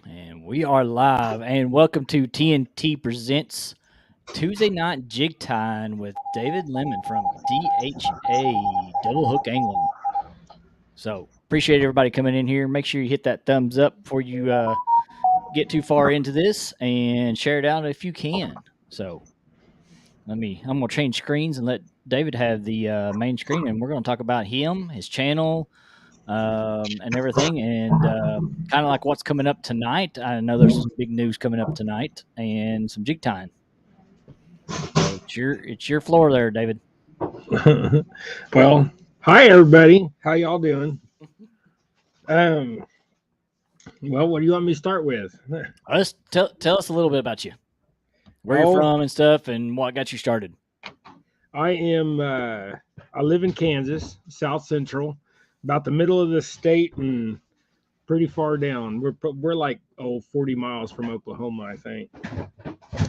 And we are live, and welcome to TNT Presents Tuesday Night Jig Time with Daivd Lemen from DHA Double Hook Angling. So, appreciate everybody coming in here. Make sure you hit that thumbs up before you get too far into this and share it out if you can. So, I'm going to change screens and let David have the main screen, and we're going to talk about him, his channel, and everything, and kind of like what's coming up tonight. I know there's some big news coming up tonight, and some jig time. So it's your floor there, David. Well, hi everybody. How y'all doing? Um, well, what do you want me to start with? Let's tell us a little bit about you, where you're Oh, from and stuff, and what got you started. I am. I live in Kansas, South Central, about the middle of the state and pretty far down. We're like 40 miles from Oklahoma, I think.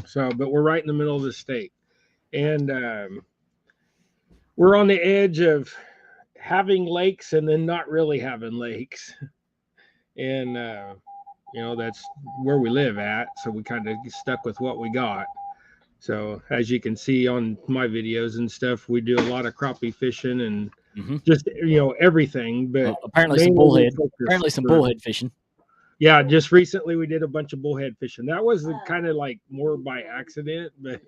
So, but we're right in the middle of the state, and we're on the edge of having lakes and then not really having lakes, and that's where we live at. So we kind of stuck with what we got. So as you can see on my videos and stuff, we do a lot of crappie fishing and Mm-hmm. just everything. But Apparently some mainly we bullhead. focus Apparently some for bullhead fishing. yeah. Just recently we did a bunch of bullhead fishing. That was kind of like more by accident, but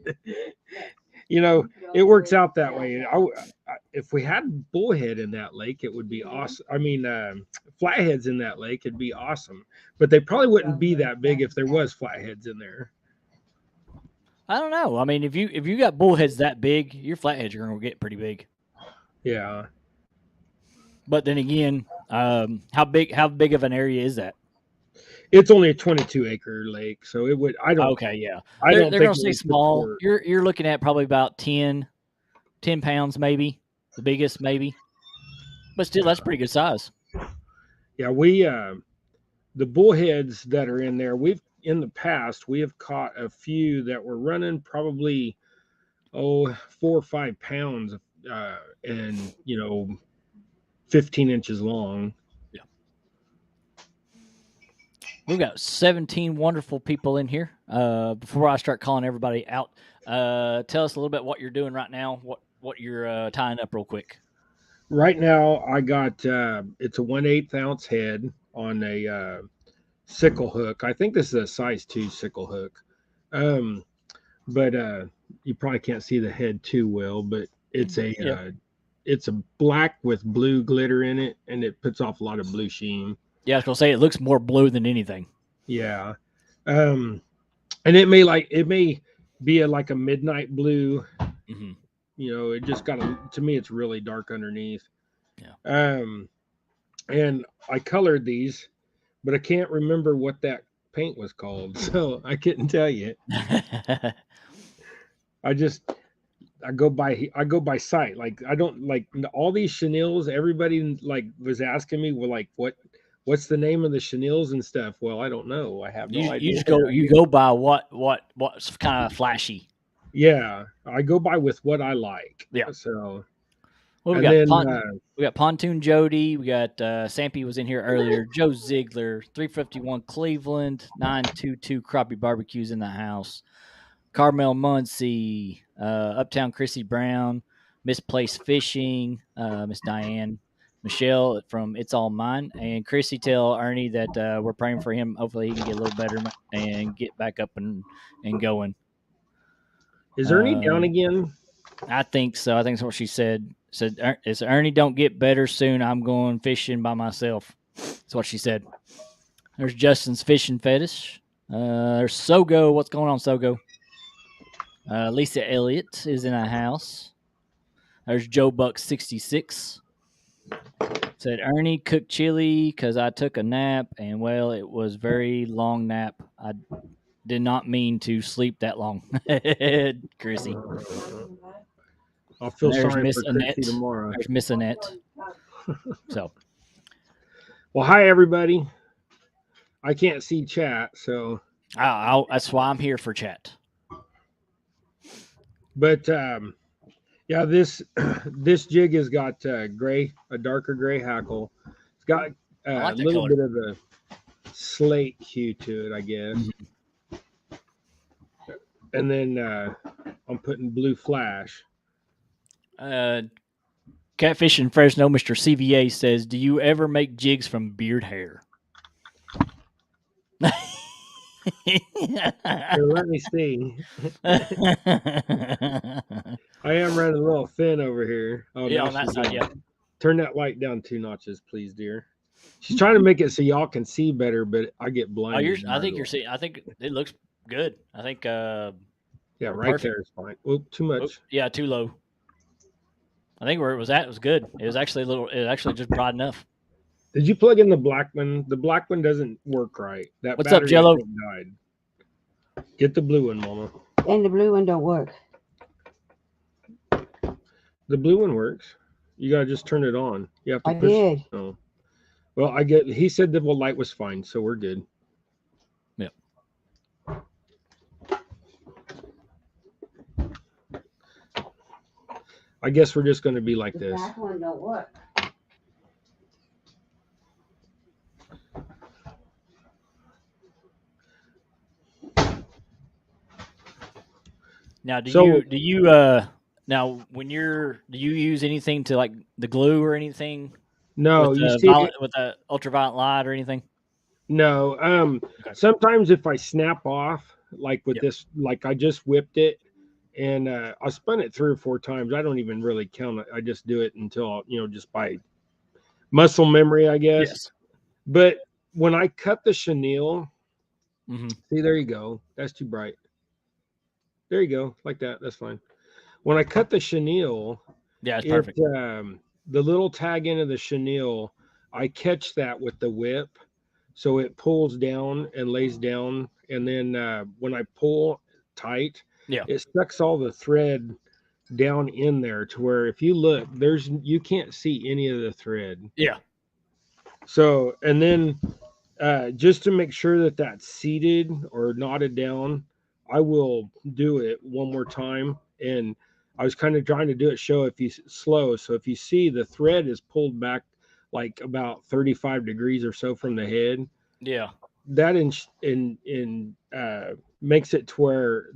it works out that way. If we had bullhead in that lake, it would be awesome. I mean, flatheads in that lake, it'd be awesome. But they probably wouldn't be that big if there was flatheads in there. I don't know. I mean, if you got bullheads that big, your flatheads are going to get pretty big. Yeah. But then again, how big of an area is that? It's only a 22-acre lake, so it would. Okay, yeah. I They're don't they're think gonna it say would small. support. You're looking at probably about 10 pounds maybe, the biggest maybe. But still that's pretty good size. Yeah, we the bullheads that are in there. We've in the past we have caught a few that were running probably 4 or 5 pounds, and 15 inches long. Yeah. We've got 17 wonderful people in here. Before I start calling everybody out, tell us a little bit what you're doing right now, what you're tying up real quick. Right now, I got it's a 1/8 ounce head on a sickle hook. I think this is a size 2 sickle hook. Um, but you probably can't see the head too well. But Yeah. it's a black with blue glitter in it, and it puts off a lot of blue sheen. Yeah, I was gonna say it looks more blue than anything. Yeah, um, and it may be like a midnight blue. Hmm. It just got to me. It's really dark underneath. Yeah. Um, and I colored these, but I can't remember what that paint was called, so I couldn't tell you. I just I go by sight. Like I don't like all these chenils. Everybody like was asking me, well, like what's the name of the chenils and stuff. Well, I don't know. I have no you idea. just go by what's kind of flashy. Yeah, I go by with what I like. Yeah. So Well, and then we got Pontoon Jody. We got Sampy was in here earlier. Joe Ziegler, 351 Cleveland, 922 Crappie Barbecues in the house. Carmel Muncie, Uptown Chrissy Brown, Misplaced Fishing, Miss Diane, Michelle from It's All Mine, and Chrissy tell Ernie that we're praying for him. Hopefully he can get a little better and get back up and going. is Ernie down again? I think so. I think that's what she said. Said, "If Ernie don't get better soon, I'm going fishing by myself." That's what she said. There's Justin's fishing fetish. There's Sogo. What's going on, Sogo? Lisa Elliott is in a house. There's Joe Buck 66. Said Ernie cooked chili because I took a nap, and well, it was very long nap. I did not mean to sleep that long. Chrissy. I'll feel And there's sorry Miss for Annette. Chrissy tomorrow. There's Miss Annette. So, Well, hi everybody. I can't see chat, so that's why I'm here for chat. but yeah, this this jig has got a darker gray hackle. It's got I a like that little color. bit of the slate hue to it, I guess. And then I'm putting blue flash. Catfish in Fresno, Mr. CVA says, "Do you ever make jigs from beard hair?" Here, let me see. I am running a little thin over here. Oh, Yeah, now on that she's side, on. yeah. Turn that light down 2 notches, please, dear. She's trying to make it so y'all can see better, but I get Oh, blinded. I think you're seeing. I think it looks good. I think Yeah, we're right perfect. there is fine. Oop, too much. Yeah, too low. I think where it was at was good. It was actually a little. It actually just broad enough. Did you plug in the black one? The black one doesn't work right. That What's up, battery, I Jello? think, died. Get the blue one, Mama. And the blue one don't work. The blue one works. You gotta just turn it on. You have to I push. did. Oh, well, I get. He said the light was fine, so we're good. Yep. I guess we're just gonna be like The this. black one don't work. Now, do So- you now when you're do you use anything to like the glue or anything No, with you the see, with the ultraviolet light or anything? no. Okay. Sometimes if I snap off, like with Yep. this, like I just whipped it, and I spun it 3 or 4 times. I don't even really count it. I just do it until just by muscle memory, I guess. Yes. But when I cut the chenille, Mm-hmm. see, there you go. That's too bright. There you go, like that. That's fine. When I cut the chenille, Yeah, it's perfect. the little tag end of the chenille, I catch that with the whip, so it pulls down and lays down, and then when I pull tight, Yeah. it sucks all the thread down in there to where if you look, you can't see any of the thread. Yeah. So, and then just to make sure that that's seated or knotted down, I will do it one more time. And I was kind of trying to do it so if you see the thread is pulled back like about 35 degrees or so from the head, Yeah. that makes it to where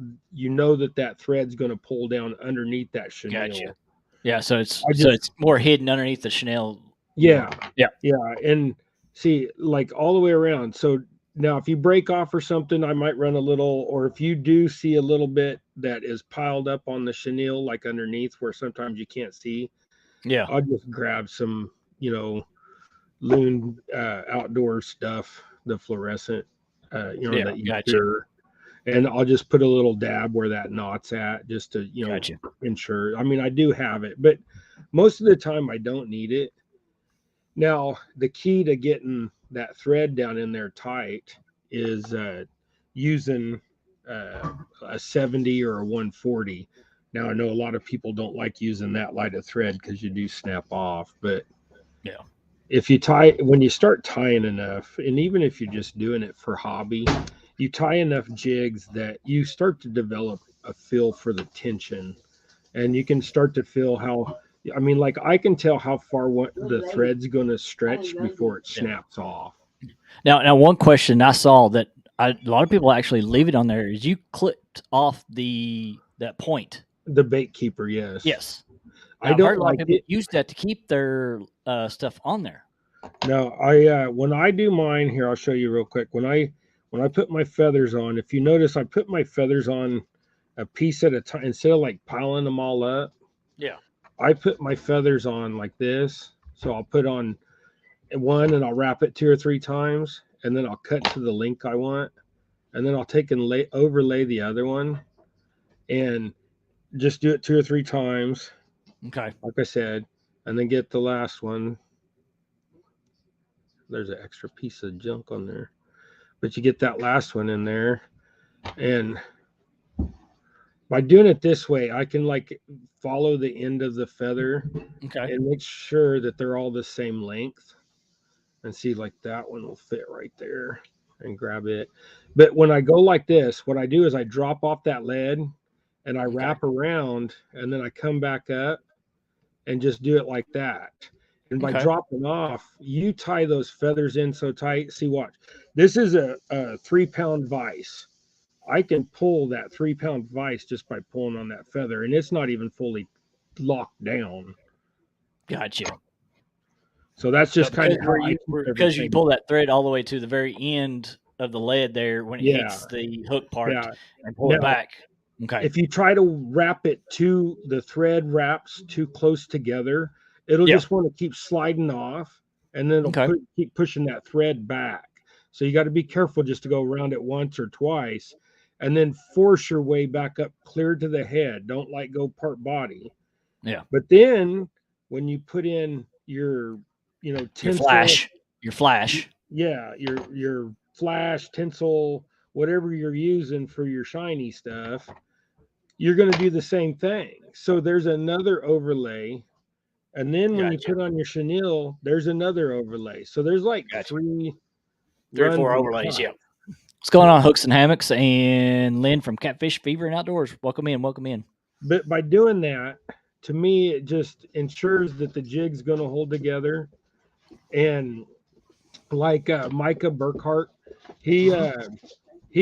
that thread's going to pull down underneath that chenille. Gotcha. Yeah, so it's just- it's more hidden underneath the Chanel. Yeah. Yeah. Yeah. And see, like all the way around. So now if you break off or something, I might run a little, or if you do see a little bit that is piled up on the chenille, like underneath where sometimes you can't see, Yeah. I'll just grab some, Loon outdoor stuff, the fluorescent, Yeah, that you gotcha. cure. And I'll just put a little dab where that knot's at just to, Gotcha. ensure. I mean, I do have it, but most of the time I don't need it. Now, the key to getting that thread down in there tight is using a 70 or a 140. Now, I know a lot of people don't like using that light of thread because you do snap off, but Yeah. if when you start tying enough, and even if you're just doing it for hobby, you tie enough jigs that you start to develop a feel for the tension, and you can start to feel how. I mean, like I can tell how far the thread's going to stretch before it snaps off. Now, one question I saw that a lot of people actually leave it on there is you clipped off that point. The bait keeper, yes. Yes. I I've don't heard a lot like of people it. use that to keep their stuff on there. No, I when I do mine here, I'll show you real quick. When I put my feathers on, if you notice, I put my feathers on a piece at a time instead of like piling them all up. Yeah. I put my feathers on like this. So I'll put on one and I'll wrap it 2 or 3 times, and then I'll cut to the length I want, and then I'll take and overlay the other one, and just do it 2 or 3 times. Okay. Like I said, and then get the last one. There's an extra piece of junk on there, but you get that last one in there, and by doing it this way, I can like follow the end of the feather Okay. and make sure that they're all the same length, and see, like that one will fit right there, and grab it. But when I go like this, what I do is I drop off that lead and I wrap around, and then I come back up and just do it like that. And by Okay. dropping off, you tie those feathers in so tight. See, watch. This is a 3-pound vise. I can pull that 3-pound vise just by pulling on that feather, and it's not even fully locked down. Gotcha. So that's But just kind of how I keep because you everything. pull that thread all the way to the very end of the lead there when it Yeah. hits the hook part Yeah. and pull it Now, back. Okay. if you try to wrap it to the thread wraps too close together, it'll Yeah. just want to keep sliding off, and then it'll Okay. keep pushing that thread back. So you got to be careful just to go around it once or twice, and then force your way back up clear to the head. Don't let go part body. Yeah. But then when you put in your, tinsel, Your flash. yeah, your flash, tinsel, whatever you're using for your shiny stuff, you're going to do the same thing. So there's another overlay. And then when you Gotcha. put on your chenille, there's another overlay. So there's like Gotcha. three or runs four on overlays. top. Yeah. What's going on, Hooks and Hammocks? And Lynn from Catfish Fever and Outdoors. Welcome in. Welcome in. But by doing that, to me, it just ensures that the jig's going to hold together. And like Micah Burkhart, he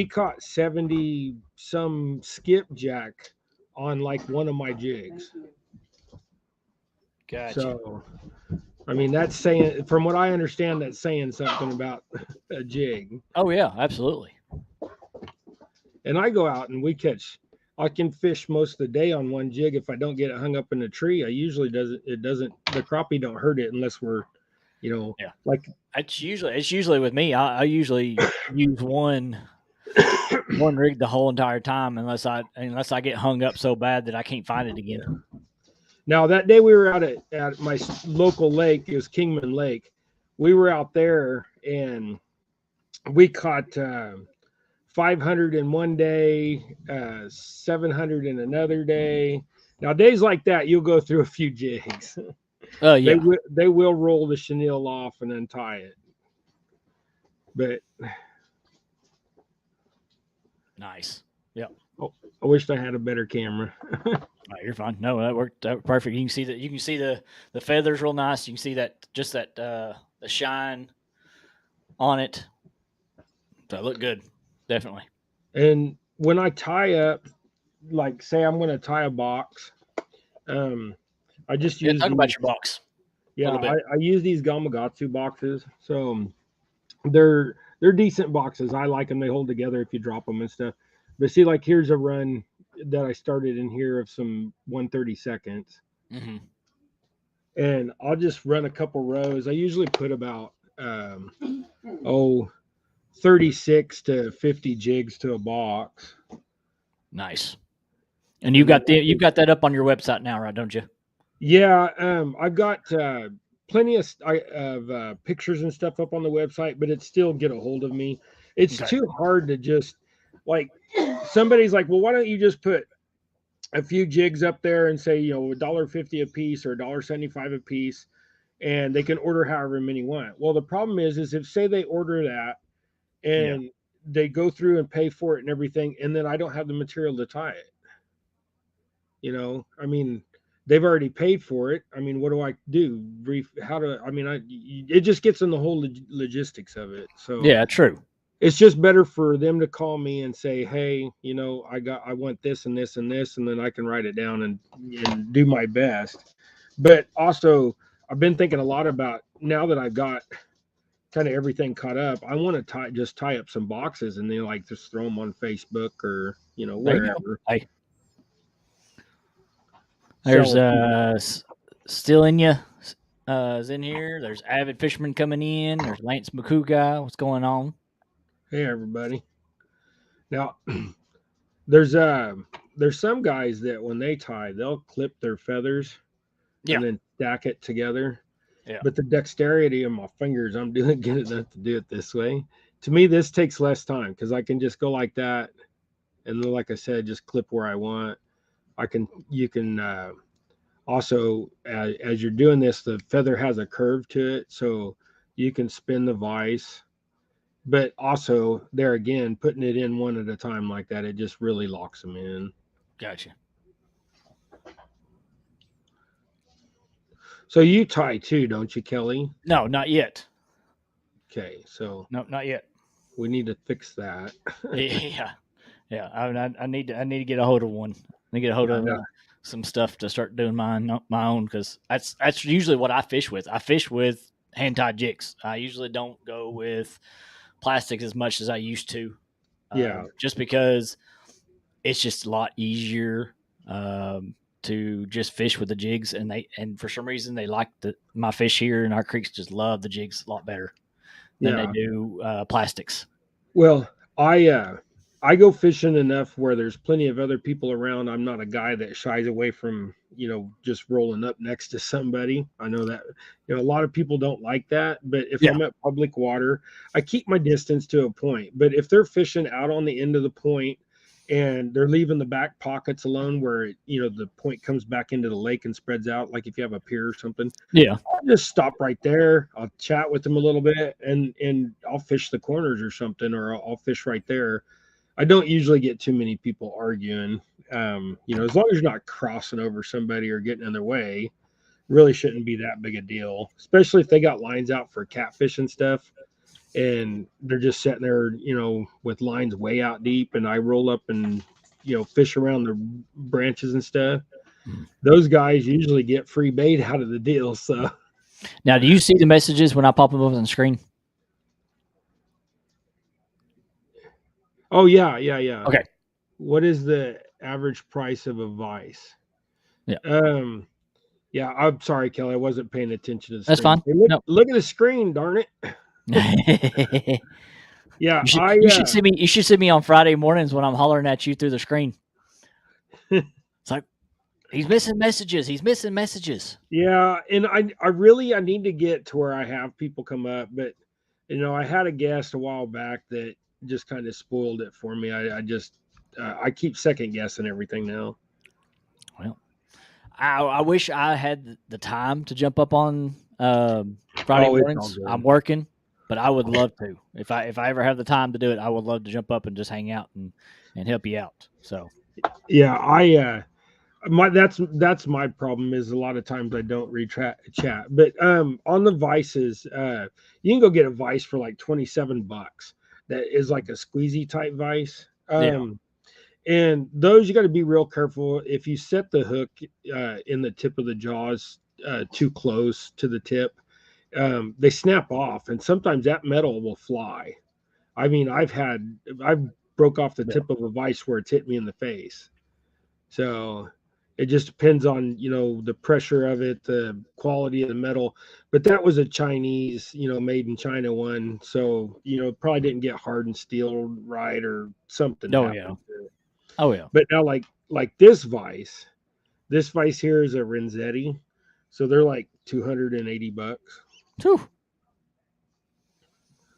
caught 70 some skipjack on like one of my jigs. Gotcha. So, I mean, that's saying, from what I understand, that's saying something about a jig. Oh yeah, absolutely. And I go out and I can fish most of the day on one jig. If I don't get it hung up in a tree, I usually the crappie don't hurt it unless we're, Yeah. like It's usually with me. I usually use one rig the whole entire time unless I get hung up so bad that I can't find it again. Now that day we were out at my local lake, it was Kingman Lake. We were out there and we caught 500 in one day, 700 in another day. Now days like that, you'll go through a few jigs. Oh yeah. They will roll the chenille off and untie it. But Nice. Yeah. I wished I had a better camera. Oh, you're fine. No, that worked perfect. You can see the feathers real nice. You can see that the shine on it. So it looked good. Definitely. And when I tie up, like say I'm going to tie a box, I just use talk about your box. Yeah, I use these Gamakatsu boxes. So they're decent boxes. I like them. They hold together if you drop them and stuff. But see, like here's a run that I started in here of some 1/32. Mm-hmm. And I'll just run a couple rows. I usually put about 36 to 50 jigs to a box. Nice. And you've got that up on your website now, right? Don't you? Yeah, I've got plenty of pictures and stuff up on the website, but it's still get a hold of me. It's too hard to just like somebody's like, well, why don't you just put a few jigs up there and say, $1.50 a piece or $1.75 a piece, and they can order however many want. Well, the problem is if say they order that and they go through and pay for it and everything, and then I don't have the material to tie it. I mean, they've already paid for it. I mean, what do I do? It just gets in the whole logistics of it. So yeah, true. It's just better for them to call me and say, hey, I want this and this and this, and then I can write it down and do my best. But also, I've been thinking a lot about, now that I've got kind of everything caught up, I want to tie up some boxes and then just throw them on Facebook or wherever. Hey. There's Still in you is in here. There's Avid Fisherman coming in. There's Lance McCouga. What's going on? Hey everybody. Now there's some guys that when they tie, they'll clip their feathers and then stack it together. Yeah. But the dexterity of my fingers, I'm doing good enough to do it this way. To me, this takes less time because I can just go like that, and then, like I said, just clip where I want. You can also, as you're doing this, the feather has a curve to it, so you can spin the vise. But also, there again, putting it in one at a time like that, it just really locks them in. Gotcha. So you tie too, don't you, Kelly? No, not yet. Okay, so No, not yet. we need to fix that. Yeah, yeah. I need to get a hold of one. I need to get a hold Yeah, of no. some stuff to start doing my own, because that's usually what I fish with. I fish with hand tied jigs. I usually don't go with plastics as much as I used to, Yeah, just because it's just a lot easier to just fish with the jigs, and for some reason they like my fish here in our creeks just love the jigs a lot better than they yeah. do plastics. Well, I go fishing enough where there's plenty of other people around. I'm not a guy that shies away from, just rolling up next to somebody. I know that, a lot of people don't like that, but if Yeah. I'm at public water, I keep my distance to a point. But if they're fishing out on the end of the point and they're leaving the back pockets alone where, the point comes back into the lake and spreads out, like if you have a pier or something, Yeah. I'll just stop right there. I'll chat with them a little bit, and I'll fish the corners or something, or I'll fish right there. I don't usually get too many people arguing. As long as you're not crossing over somebody or getting in their way, really shouldn't be that big a deal. Especially if they got lines out for catfish and stuff, and they're just sitting there, with lines way out deep, and I roll up and fish around the branches and stuff. Those guys usually get free bait out of the deal. So. Now, do you see the messages when I pop them up on the screen? Oh yeah. Okay. What is the average price of a vice? Yeah. Yeah, I'm sorry, Kelly. I wasn't paying attention to the That's screen. fine. Hey, look, No. look at the screen, darn it. Yeah, you should see me. You should see me on Friday mornings when I'm hollering at you through the screen. It's like he's missing messages. He's missing messages. Yeah, and I need to get to where I have people come up, but I had a guest a while back that just kind of spoiled it for me. I keep second guessing everything now. Well, I wish I had the time to jump up on Friday It's all mornings. good. I'm working, but I would love to. If I ever have the time to do it, I would love to jump up and just hang out and help you out. So Yeah, that's my problem is a lot of times I don't read chat. But on the vices, you can go get a vice for like $27. That is like a squeezy type vice. Yeah. And those you got to be real careful. If you set the hook in the tip of the jaws too close to the tip, they snap off, and sometimes that metal will fly. I mean, I've broke off the tip of a vice where it's hit me in the face. So it just depends on, the pressure of it, the quality of the metal. But that was a Chinese, made in China one. So, probably didn't get hardened steel right or something. Oh yeah. Oh yeah. But now like this vice here is a Renzetti. So they're like $280. Whew.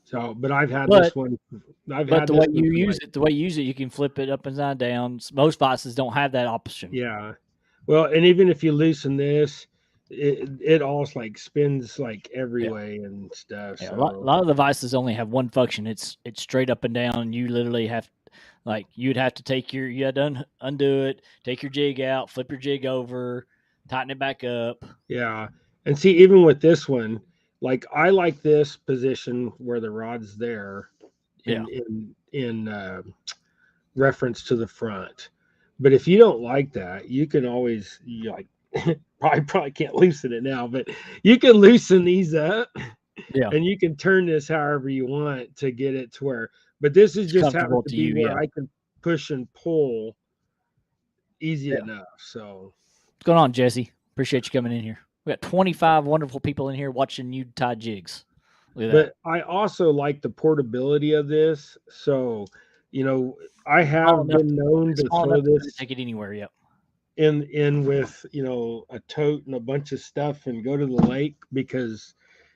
So, but I've had But- this one. But the way you use it, you can flip it up and down. Most vices don't have that option. Yeah. Well, and even if you loosen this, it all like spins like every way and stuff. Yeah, So. a lot of the vices only have one function. It's straight up and down. You literally have, you'd have to undo it, take your jig out, flip your jig over, tighten it back up. Yeah, and see, even with this one, like I like this position where the rod's there, in reference to the front. But if you don't like that, you can always probably can't loosen it now, but you can loosen these up. Yeah. And you can turn this however you want to get it to where, but this is just happens to be where I can push and pull easy enough. So what's going on, Jesse? Appreciate you coming in here. We got 25 wonderful people in here watching you tie jigs. Look at that. But I also like the portability of this. So, I have been known to throw this, take it anywhere. Yep. in with, a tote and a bunch of stuff and go to the lake because,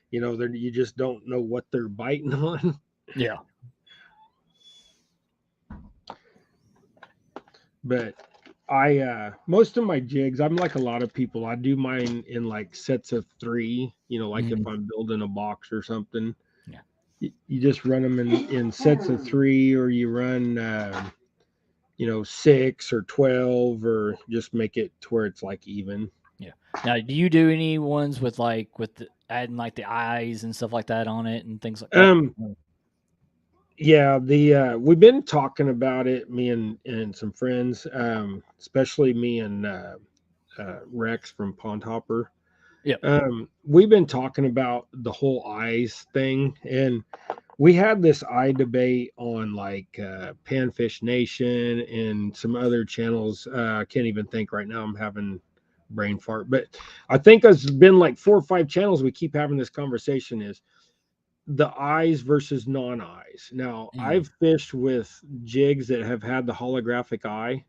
you just don't know what they're biting on. Yeah. But most of my jigs, I'm like a lot of people, I do mine in like sets of 3, like if I'm building a box or something. Yeah. You just run them in sets of 3, or you run 6 or 12, or just make it to where it's like even. Yeah. Now, do you do any ones with adding like the eyes and stuff like that on it and things like that? Yeah, the we've been talking about it, me and some friends, especially me and Rex from Pond Hopper. Yeah. We've been talking about the whole eyes thing, and we had this eye debate on like Panfish Nation and some other channels. I can't even think right now. I'm having brain fart, but I think it's been like 4 or 5 channels. We keep having this conversation is the eyes versus non-eyes. Now, Mhm. I've fished with jigs that have had the holographic eye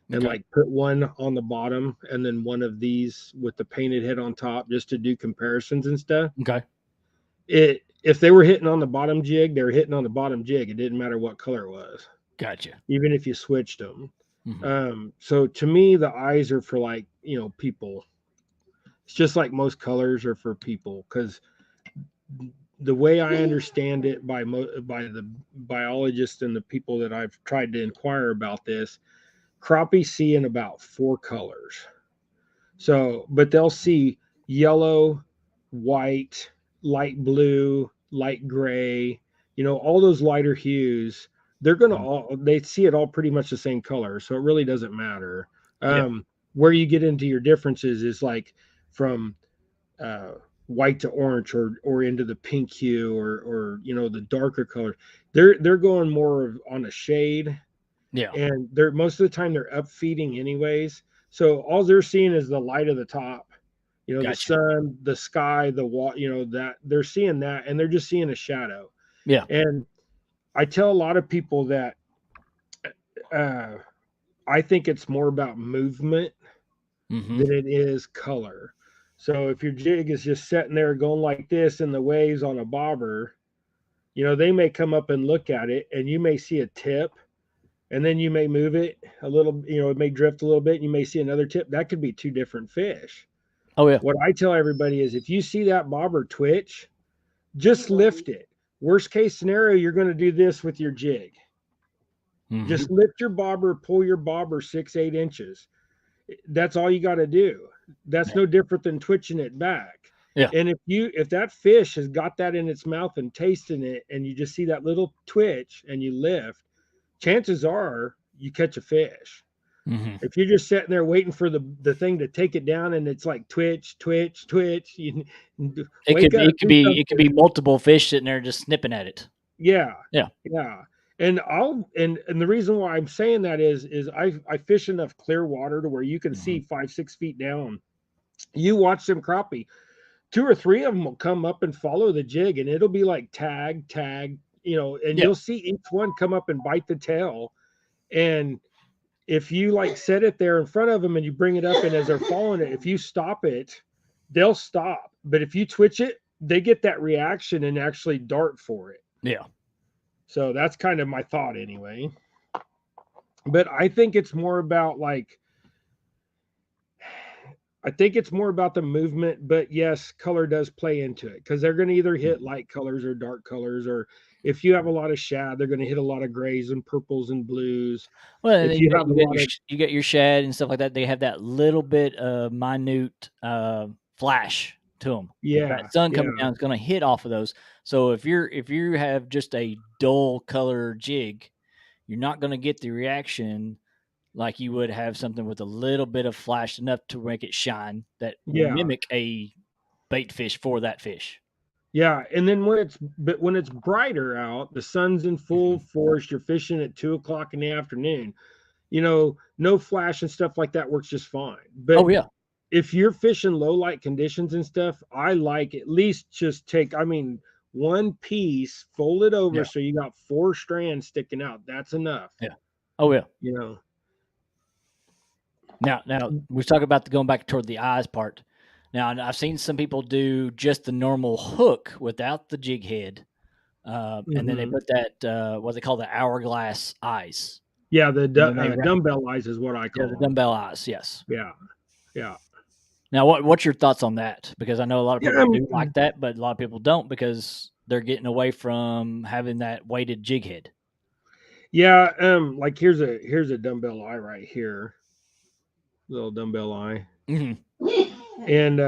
and Okay. like put one on the bottom and then one of these with the painted head on top just to do comparisons and stuff. Okay. If they were hitting on the bottom jig, they were hitting on the bottom jig. It didn't matter what color it was, Gotcha. even if you switched them. Mhm. So to me, the eyes are for like, people. It's just like most colors are for people because the way I understand it by the biologists and the people that I've tried to inquire about this, crappie see in about 4 colors. So, but they'll see yellow, white, light blue, light gray, all those lighter hues. They're going to Mhm. they see it all pretty much the same color. So it really doesn't matter. Yeah. Where you get into your differences is like from uh, white to orange or into the pink hue or the darker color. They're going more on a shade, Yeah. and they're most of the time they're up feeding anyways. So all they're seeing is the light of the top, the Gotcha. sun, the sky, the water, that they're seeing that, and they're just seeing a shadow. Yeah. And I tell a lot of people that uh, I think it's more about movement Mhm. than it is color. So if your jig is just sitting there going like this in the waves on a bobber, they may come up and look at it and you may see a tip and then you may move it a little, it may drift a little bit and you may see another tip. That could be 2 different fish. Oh yeah. What I tell everybody is if you see that bobber twitch, just lift it. Worst case scenario, you're going to do this with your jig. Mhm. Just lift your bobber, pull your bobber 6-8 inches. That's all you got to do. That's Yeah. no different than twitching it back. Yeah. And if that fish has got that in its mouth and tasting it, and you just see that little twitch and you lift, chances are you catch a fish. Mhm. If you're just sitting there waiting for the thing to take it down and it's like twitch, twitch, twitch, you It wake could up, it could do be it could be something. multiple fish sitting there just snipping at it. Yeah, Yeah. yeah. And the reason why I'm saying that is I fish enough clear water to where you can see Mhm. 5-6 feet down. You watch them crappie, 2 or 3 of them will come up and follow the jig, and it'll be like tag, tag, and Yeah. you'll see each one come up and bite the tail. And if you like set it there in front of them and you bring it up, and as they're following it, if you stop it, they'll stop. But if you twitch it, they get that reaction and actually dart for it. Yeah. So that's kind of my thought anyway. But I think it's more about the movement, but yes, color does play into it because they're going to either hit Mhm. light colors or dark colors, or if you have a lot of shad, they're going to hit a lot of grays and purples and blues. Well, and If then you have a lot of you got your shad and stuff like that. They have that little bit of minute flash to them. yeah, That sun coming yeah, down is going to hit off of those. So if you have just a dull color jig, you're not going to get the reaction like you would have something with a little bit of flash enough to make it shine that will yeah, mimic a bait fish for that fish. yeah. And then when it's brighter out, the sun's in full Mhm. force, you're fishing at 2 o'clock in the afternoon. No flash and stuff like that works just fine. But Oh yeah, if you're fishing low light conditions and stuff, I like at least just one piece, fold it over yeah, so you got 4 strands sticking out. That's enough, yeah. Oh yeah. you know. Now we talk about going back toward the eyes part. Now I've seen some people do just the normal hook without the jig head, and then they Hmm. put that what they call the hourglass eyes, Yeah, and then they dumbbell eyes is what I yeah, the call them. dumbbell eyes. Yes. Yeah, yeah, Now what's your thoughts on that? Because I know a lot of yeah. people do like that, but a lot of people don't because they're getting away from having that weighted jig head. Yeah. Like here's a dumbbell eye right here, little dumbbell eye. Hmm. And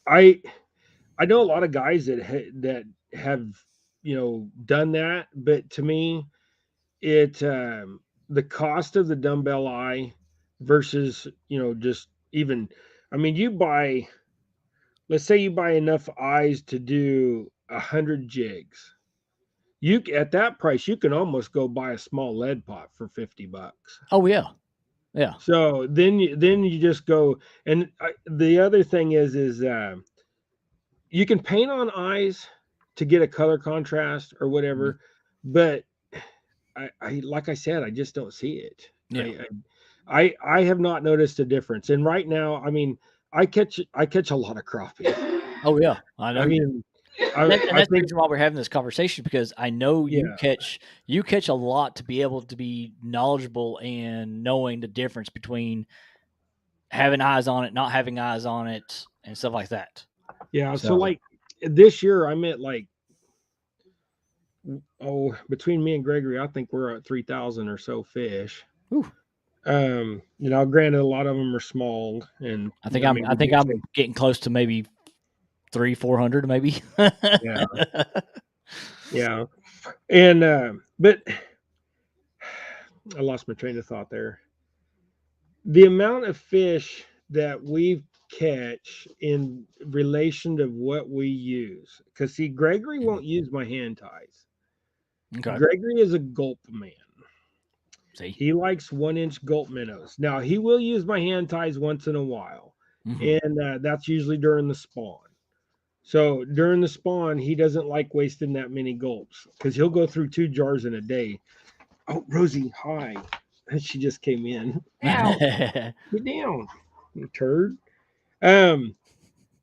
I know a lot of guys that have done that, but to me, it the cost of the dumbbell eye versus just even, I mean, you buy, let's say you buy enough eyes to do 100 jigs. You at that price, you can almost go buy a small lead pot for $50. Oh yeah, yeah. So then you just go, and the other thing is you can paint on eyes to get a color contrast or Mhm. whatever, but I like I said, I just don't see it. Yeah. I have not noticed a difference. And right now, I mean, I catch a lot of crappie. Oh yeah, I know I you do. mean, And I that's the think reason why we're having this conversation, because I know yeah, you catch a lot to be able to be knowledgeable and knowing the difference between having eyes on it, not having eyes on it, and stuff like that. yeah. So So, like this year, I'm at like, between me and Gregory, I think we're at 3,000 or so fish. whew, Granted, a lot of them are small, and I mean, I we think do I'm take, getting close to maybe 300-400 maybe. yeah, yeah, and but I lost my train of thought there. The amount of fish that we catch in relation to what we use, because see, Gregory Mhm. won't use my hand ties. Okay. Gregory is a gulp man. See. He likes 1 inch gulp minnows. Now he will use my hand ties once in a while, Hmm. and that's usually during the spawn. So during the spawn, he doesn't like wasting that many gulps because he'll go through 2 jars in a day. Oh, Rosie, hi. She just came in. Ow, get down, you turd. Um,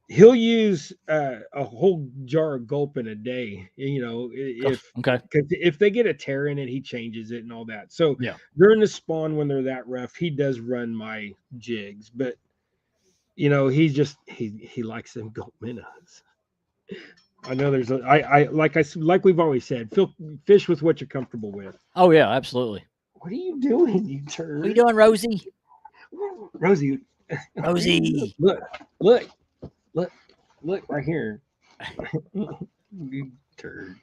he'll use a whole jar of gulp in a day. If Okay. because if they get a tear in it, he changes it and all that. So Yeah. during the spawn, when they're that rough, he does run my jigs, but he likes them gulp minnows. I know there's a like we've always said, fish with what you're comfortable with. Oh yeah, absolutely. What are you doing, you What you turd? doing, Rosie? Rosie, Rosie. look, look, look, look right here. You turd.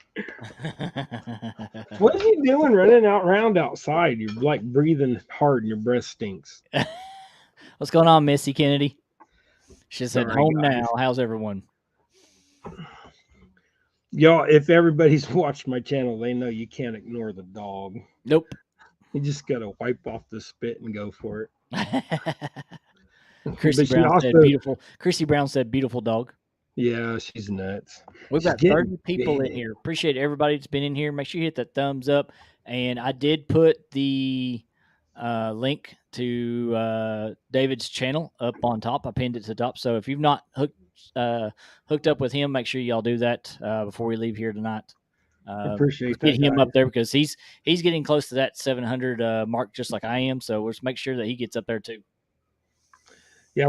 What are you doing running out round outside? You're like breathing hard and your breath stinks. What's going on, Missy Kennedy? She's at Sorry, home guys. now. How's everyone? Y'all, if everybody's watched my channel, they know you can't ignore the dog. Nope. You just got to wipe off the spit and go for it. Chrissy But she Brown said also, beautiful. Chrissy Brown said beautiful dog. yeah, she's nuts. We've She's got getting 30 people in big. here. Appreciate everybody that's been in here. Make sure you hit that thumbs up. And I did put the link to David's channel up on top. I pinned it to the top. So if you've not hooked up with him, make sure y'all do that before we leave here tonight. Let's Appreciate get that, him guys. up there because he's getting close to that 700 mark, just like I am. So let's make sure that he gets up there too. Yeah,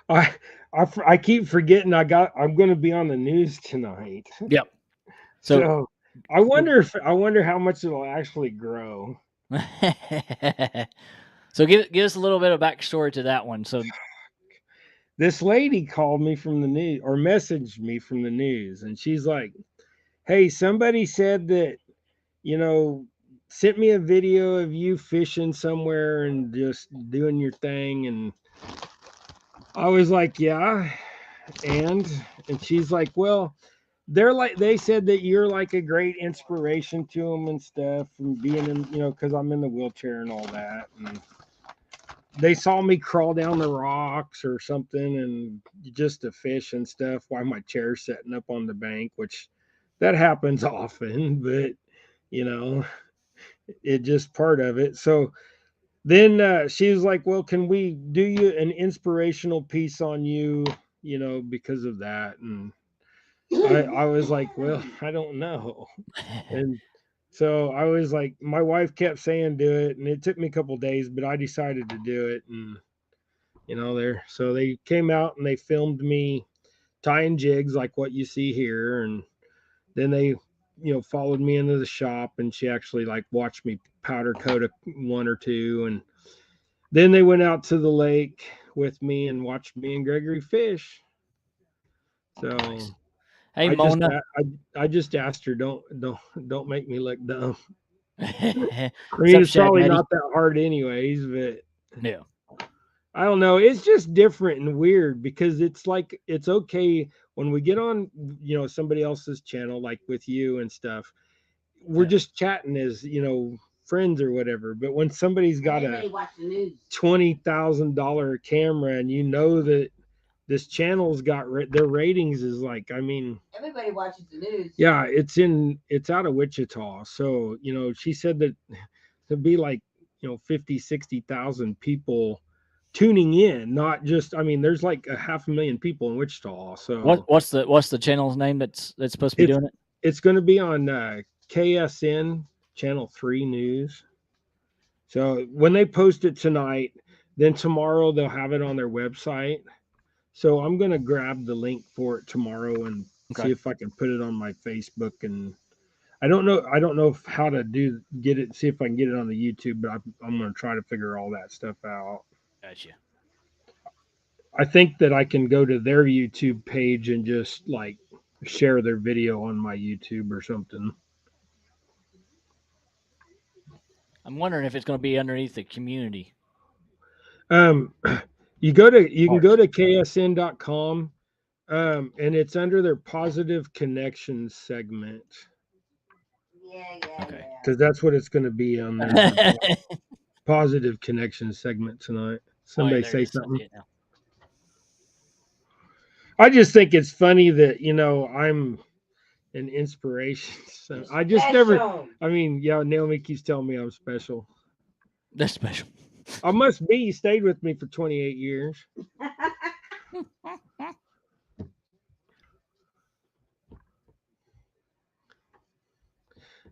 I I keep forgetting I'm going to be on the news tonight. Yep. So, So I wonder how much it'll actually grow. so give us a little bit of backstory to that one. So, This lady called me from the news or messaged me from the news, and she's like, "Hey, somebody said that you know sent me a video of you fishing somewhere and just doing your thing." And I was like, "Yeah." And she's like, "Well, they said that you're like a great inspiration to them and stuff, and being in, because I'm in the wheelchair and all that, and they saw me crawl down the rocks or something and just to fish and stuff while my chair's setting up on the bank, which that happens often, but you know it just part of it." So then she was like, "Well, can we do you an inspirational piece on you, because of that?" And I was like, "Well, I don't know." And so I was like, my wife kept saying do it, and it took me a couple days, but I decided to do it. And so they came out and they filmed me tying jigs like what you see here. And then they followed me into the shop, and she actually like watched me powder coat one or two. And Then they went out to the lake with me and watched me and Gregory fish. So Nice. Hey, I just Mona. I just asked her, don't make me look dumb. I What's mean, up, it's probably Shagmatty? not that hard anyways, but Yeah. I don't know. It's just different and weird because it's like it's okay when we get on, somebody else's channel, like with you and stuff. We're Yeah. just chatting as friends or whatever. But when somebody's got Everybody a watch the news. $20,000 camera and you know that this channel's got their ratings is like, I mean, Everybody watches the news. yeah, it's out of Wichita. So, she said that there'd be like, 50, 60,000 people tuning in, not just, I mean, there's like a 500,000 people in Wichita. So What's the channel's name that's supposed to be it's doing it? it's going to be on KSN Channel 3 News. So when they post it tonight, then tomorrow they'll have it on their website. So I'm going to grab the link for it tomorrow and see Okay. if I can put it on my Facebook. And I don't know how to get it, see if I can get it on the YouTube, but I'm going to try to figure all that stuff out. Gotcha. I think that I can go to their YouTube page and just like share their video on my YouTube or something. I'm wondering if it's going to be underneath the community. You can go Parts. to ksn.com, and it's under their positive connections segment Yeah, Okay. because that's what it's going to be on their positive connection segment tonight. Oh, yeah, Somebody there say it is. I something. see it now. I just think it's funny that I'm an inspiration. So I just never. Special. I mean, yeah, Naomi keeps telling me I'm special. That's special. I must be. You stayed with me for 28 years.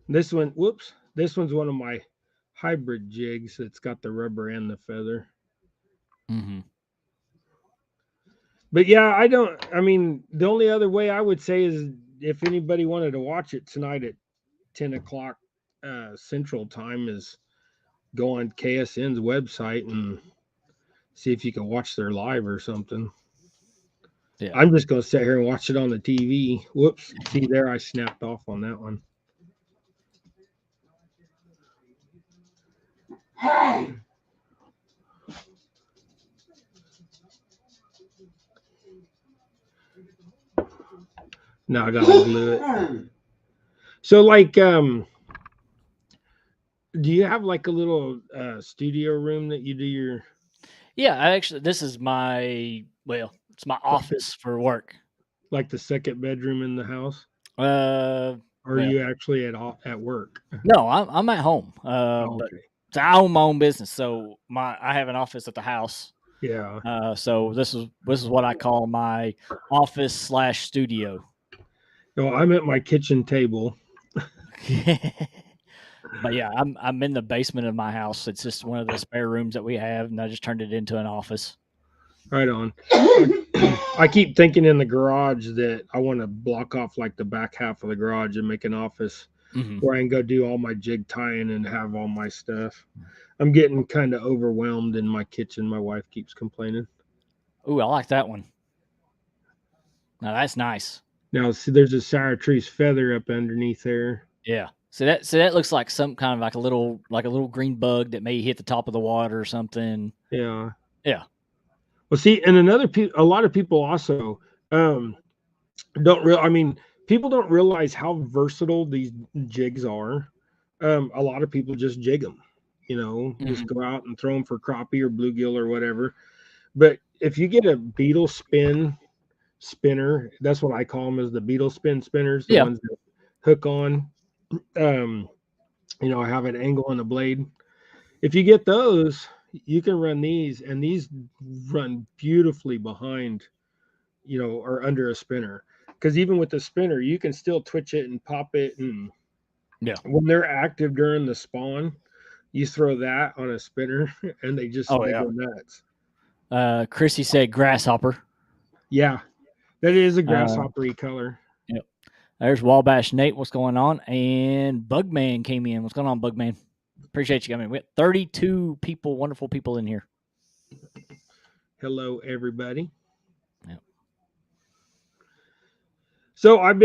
This one, whoops. This one's one of my hybrid jigs. It's got the rubber and the feather. Mm-hmm. But yeah, I mean, the only other way I would say is if anybody wanted to watch it tonight at 10 o'clock Central Time, is go on KSN's website and see if you can watch their live or something. Yeah. I'm just going to sit here and watch it on the TV. Whoops. See there, I snapped off on that one. Hey. Now I got to glue it. So, like, do you have like a little studio room that you do your? Yeah, this is it's my office for work. Like the second bedroom in the house? Uh, Or are you actually at work? No, I'm at home. Oh, But okay. so I own my own business, so I have an office at the house. Yeah. So this is what I call my office/studio. No, I'm at my kitchen table. But yeah, I'm in the basement of my house. It's just one of the spare rooms that we have, and I just turned it into an office. Right on. I keep thinking in the garage that I want to block off like the back half of the garage and make an office where I can go do all my jig tying and have all my stuff. I'm getting kind of overwhelmed in my kitchen. My wife keeps complaining. Ooh, I like that one. Now that's nice. Now, see, there's a sour tree's feather up underneath there. Yeah. So that looks like some kind of like a little green bug that may hit the top of the water or something. Yeah. Yeah. Well, see, and a lot of people also people don't realize how versatile these jigs are. A lot of people just jig them, just go out and throw them for crappie or bluegill or whatever. But if you get a beetle spinner, that's what I call them, is the beetle spin spinners, the ones that hook on. I have an angle on the blade. If you get those, you can run these, and these run beautifully behind, or under a spinner. Because even with the spinner, you can still twitch it and pop it. And when they're active during the spawn, you throw that on a spinner, and they go nuts. Chrissy said grasshopper. Yeah, that is a grasshopper-y color. Yep. There's Wabash Nate. What's going on? And Bugman came in. What's going on, Bugman? Appreciate you coming. We got 32 people, wonderful people in here. Hello, everybody. Yep. So I've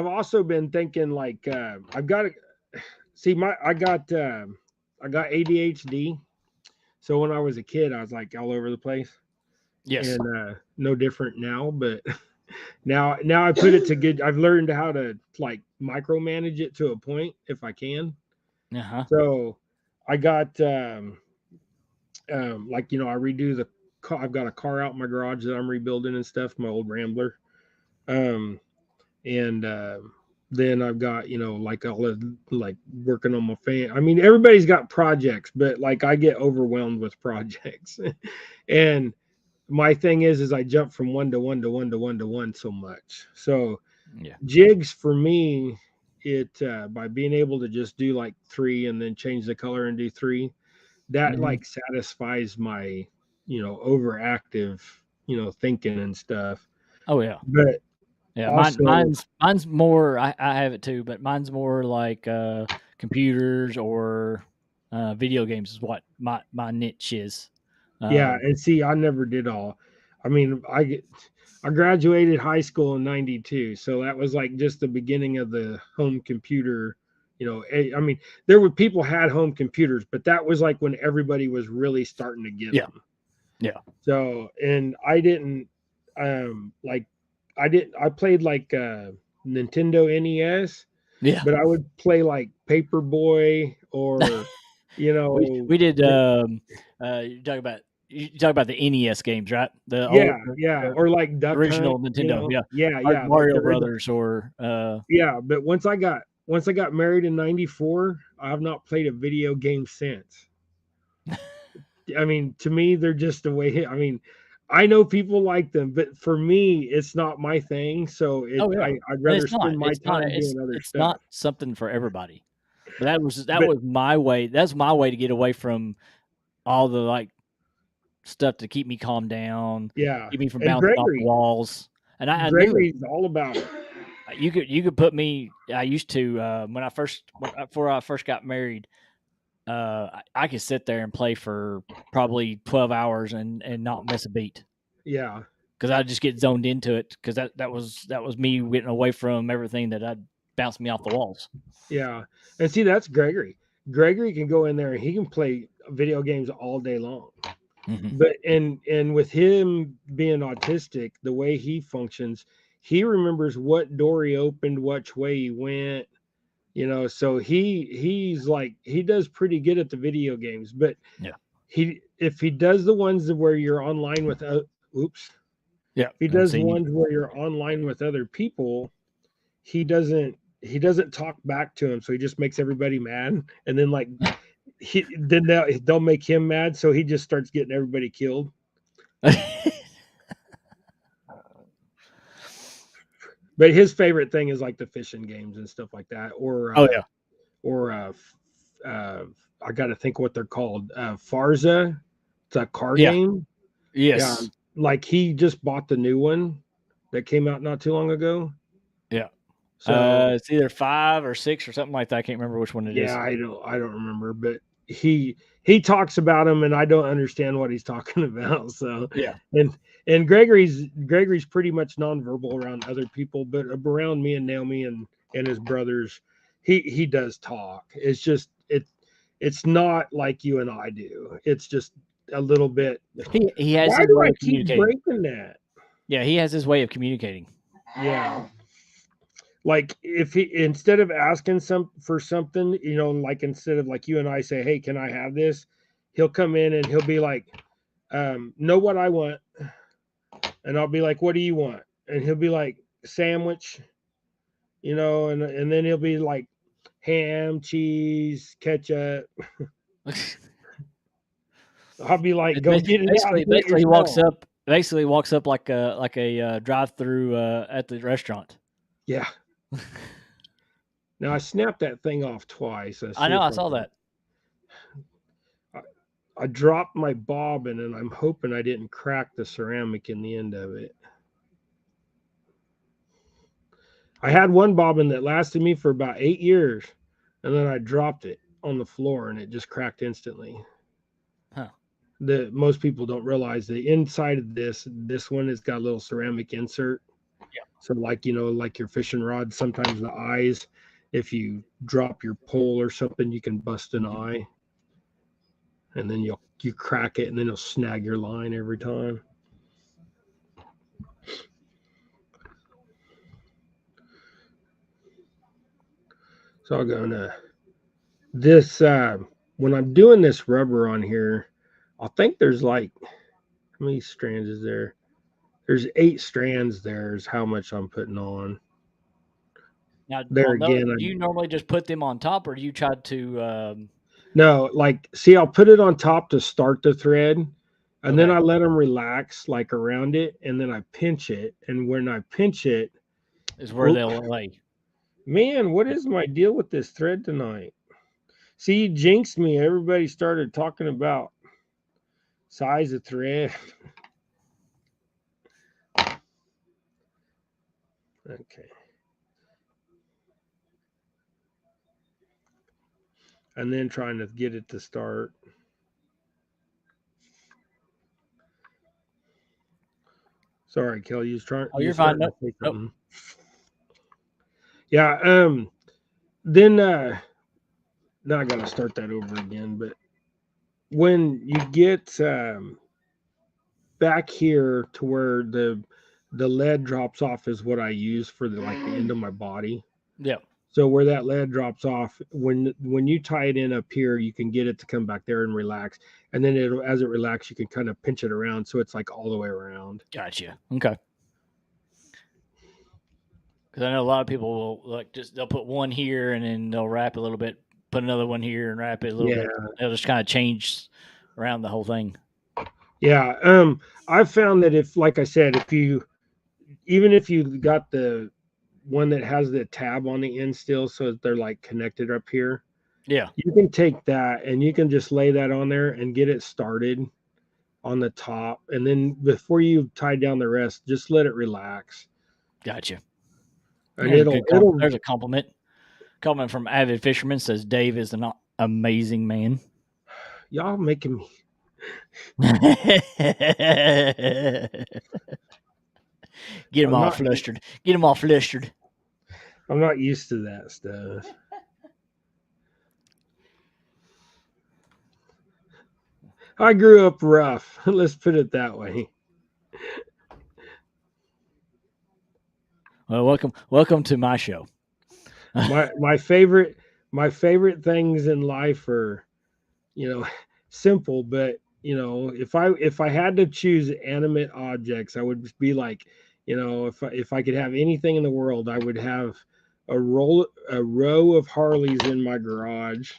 also been thinking like, I've got to see I got ADHD. So when I was a kid, I was like all over the place, Yes. and no different now. But now I put it to good. I've learned how to like micromanage it to a point if I can. Uh-huh. So I got like I redo the car. I've got a car out in my garage that I'm rebuilding and stuff. My old Rambler. Um, and then I've got like all the like working on my fan. I mean, everybody's got projects, but like I get overwhelmed with projects, and my thing is I jump from one to one to one to one to one so much. So Yeah. jigs for me, it by being able to just do like three and then change the color and do three, that Mhm. like satisfies my overactive thinking and stuff. Oh yeah. But Yeah, also, mine's more. I have it too, but mine's more like computers or video games is what my niche is. yeah, Um, and see, I never did all. I mean, I graduated high school in '92, so that was like just the beginning of the home computer. I mean, there were people had home computers, but that was like when everybody was really starting to get yeah, them. yeah, So, and I didn't like I played like Nintendo NES, yeah. but I would play like Paperboy or you know We did. You talk about the NES games, right? yeah, yeah, The or like Duck Hunt, original Nintendo. Yeah, yeah, like yeah, like Mario the Brothers or yeah. But once I got married in '94, I have not played a video game since. I mean, to me, they're just a way. I mean, I know people like them, but for me, it's not my thing. So oh yeah, I'd and rather spend my time doing other it's not stuff. something for everybody. But that But was my way. That's my way to get away from all the like stuff to keep me calmed down, yeah, keep me from and bouncing off the walls. And I knew it. Gregory's all about it. You could put me. I used to before I first got married. I could sit there and play for probably 12 hours and not miss a beat Yeah, because I just get zoned into it because that was me getting away from everything that I'd bounced me off the walls. yeah, and see, that's Gregory. Gregory can go in there and he can play video games all day long. Mhm. But and with him being autistic, the way he functions, he remembers what door he opened, which way he went. So he's like he does pretty good at the video games. But Yeah, if he does the ones where you're online with oops, yeah. if he And does see, ones where you're online with other people, he doesn't talk back to him, so he just makes everybody mad, and then like then they'll make him mad, so he just starts getting everybody killed. But his favorite thing is like the fishing games and stuff like that, oh yeah, or uh, I got to think what they're called. Farza, it's a car yeah, game. Yeah, yes, like he just bought the new one that came out not too long ago. yeah. So It's either 5 or 6 or something like that. I can't remember which one it yeah, is. I don't remember, but he talks about him, and I don't understand what he's talking about. So Yeah. and Gregory's pretty much nonverbal around other people, but around me and Naomi and his brothers, he does talk. It's just it's not like you and I do. It's just a little bit. He has Why his do way I of keep communicating. breaking that? Yeah, he has his way of communicating. Yeah. Like if he instead of asking some for something, like instead of like you and I say, "Hey, can I have this?" He'll come in and he'll be like, "Know what I want," and I'll be like, "What do you want?" And he'll be like, "Sandwich," and then he'll be like, "Ham, cheese, ketchup." I'll be like, It "Go get it out and get it yourself." basically walks up like a drive-through at the restaurant. Yeah. Now I snapped that thing off twice. Let's I see know, if I I saw can. that. I dropped my bobbin and I'm hoping I didn't crack the ceramic in the end of it. I had one bobbin that lasted me for about 8 years, and then I dropped it on the floor and it just cracked instantly. Huh. most people don't realize the inside of this one has got a little ceramic insert. Yeah. So like, like your fishing rod, sometimes the eyes, if you drop your pole or something, you can bust an eye, and then you crack it, and then it'll snag your line every time. So I'm gonna this when I'm doing this rubber on here, I think there's like, how many strands is there? There's 8 strands. There's how much I'm putting on. Now, There on those, again, do you normally just put them on top, or do you try to? no, like, see, I'll put it on top to start the thread, and then Okay. I let them relax like around it, and then I pinch it. And when I pinch it, Is where oh they'll lay. man, what is my deal with this thread tonight? See, you jinxed me. Everybody started talking about size of thread. Okay. And then trying to get it to start. Sorry, Kelly, you was trying. Oh, You you're was fine. starting to Nope. say Nope. something. Yeah. Then now I gotta start that over again. But when you get back here to where the lead drops off is what I use for the end of my body. Yeah. So where that lead drops off, when you tie it in up here, you can get it to come back there and relax, and then as it relaxes, you can kind of pinch it around so it's like all the way around. Gotcha. Okay. Because I know a lot of people will they'll put one here and then they'll wrap a little bit, put another one here and wrap it a little Yeah, bit. They'll just kind of change around the whole thing. yeah. I've found that if, like I said, even if you got the one that has the tab on the end still, so they're like connected up here, Yeah. you can take that and you can just lay that on there and get it started on the top, and then before you tie down the rest, just let it relax, Gotcha. and it'll There's a compliment. Comment from Avid Fisherman says Dave is an amazing man. y'all making me. Get him I'm all not. flustered. Get him all flustered. I'm not used to that stuff. I grew up rough. Let's put it that way. Well, welcome to my show. My favorite things in life are, simple, but if I had to choose animate objects, I would be like, if I could have anything in the world, I would have a row of Harleys in my garage.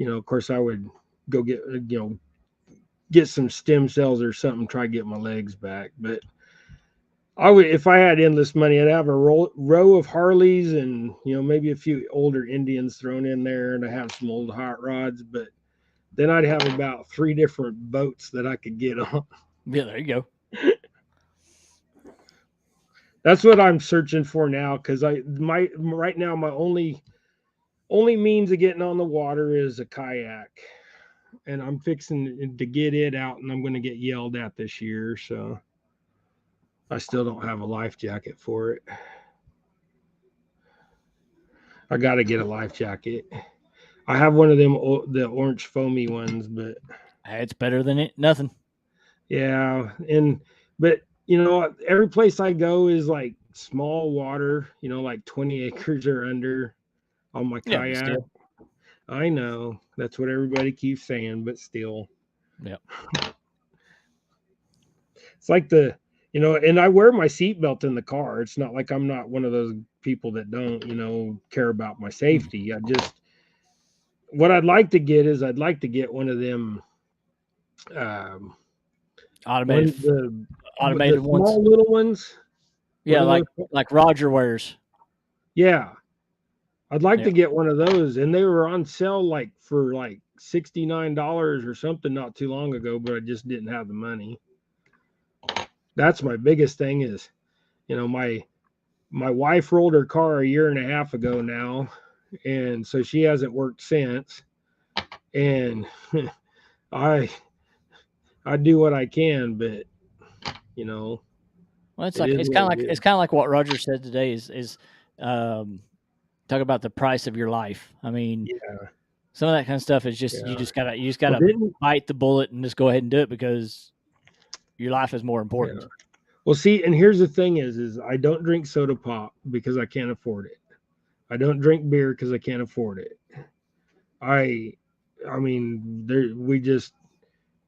Of course, I would go get some stem cells or something, try to get my legs back. But I would, if I had endless money, I'd have a row of Harleys and maybe a few older Indians thrown in there, and I have some old hot rods. But then I'd have about 3 different boats that I could get on. Yeah, there you go. That's what I'm searching for now, because right now my only means of getting on the water is a kayak, and I'm fixing to get it out, and I'm going to get yelled at this year, so I still don't have a life jacket for it. I got to get a life jacket. I have one of them, the orange foamy ones, but Hey, it's better than nothing. yeah, but every place I go is like small water, like 20 acres or under on my Yeah, but kayak. still. I know that's what everybody keeps saying, but still, Yeah. it's like and I wear my seatbelt in the car. It's not like I'm not one of those people that don't, care about my safety. What I'd like to get is I'd like to get one of them, Automated the ones. small little ones. Yeah, What are like Roger wears. Yeah, I'd like to Yeah. get one of those, and they were on sale like for like $69 or something not too long ago, but I just didn't have the money. That's my biggest thing is, my wife rolled her car a year and a half ago now, and so she hasn't worked since. And I I do what I can, but you know, Well, it's it like is it's what kind of it like is. it's kind of like what Roger said today is talk about the price of your life. I mean, Yeah, some of that kind of stuff is just yeah. you just Well, gotta didn't bite the bullet and just go ahead and do it because your life is more yeah. important. Well, see, and here's the thing: is I don't drink soda pop because I can't afford it. I don't drink beer because I can't afford it. I, I mean, there we just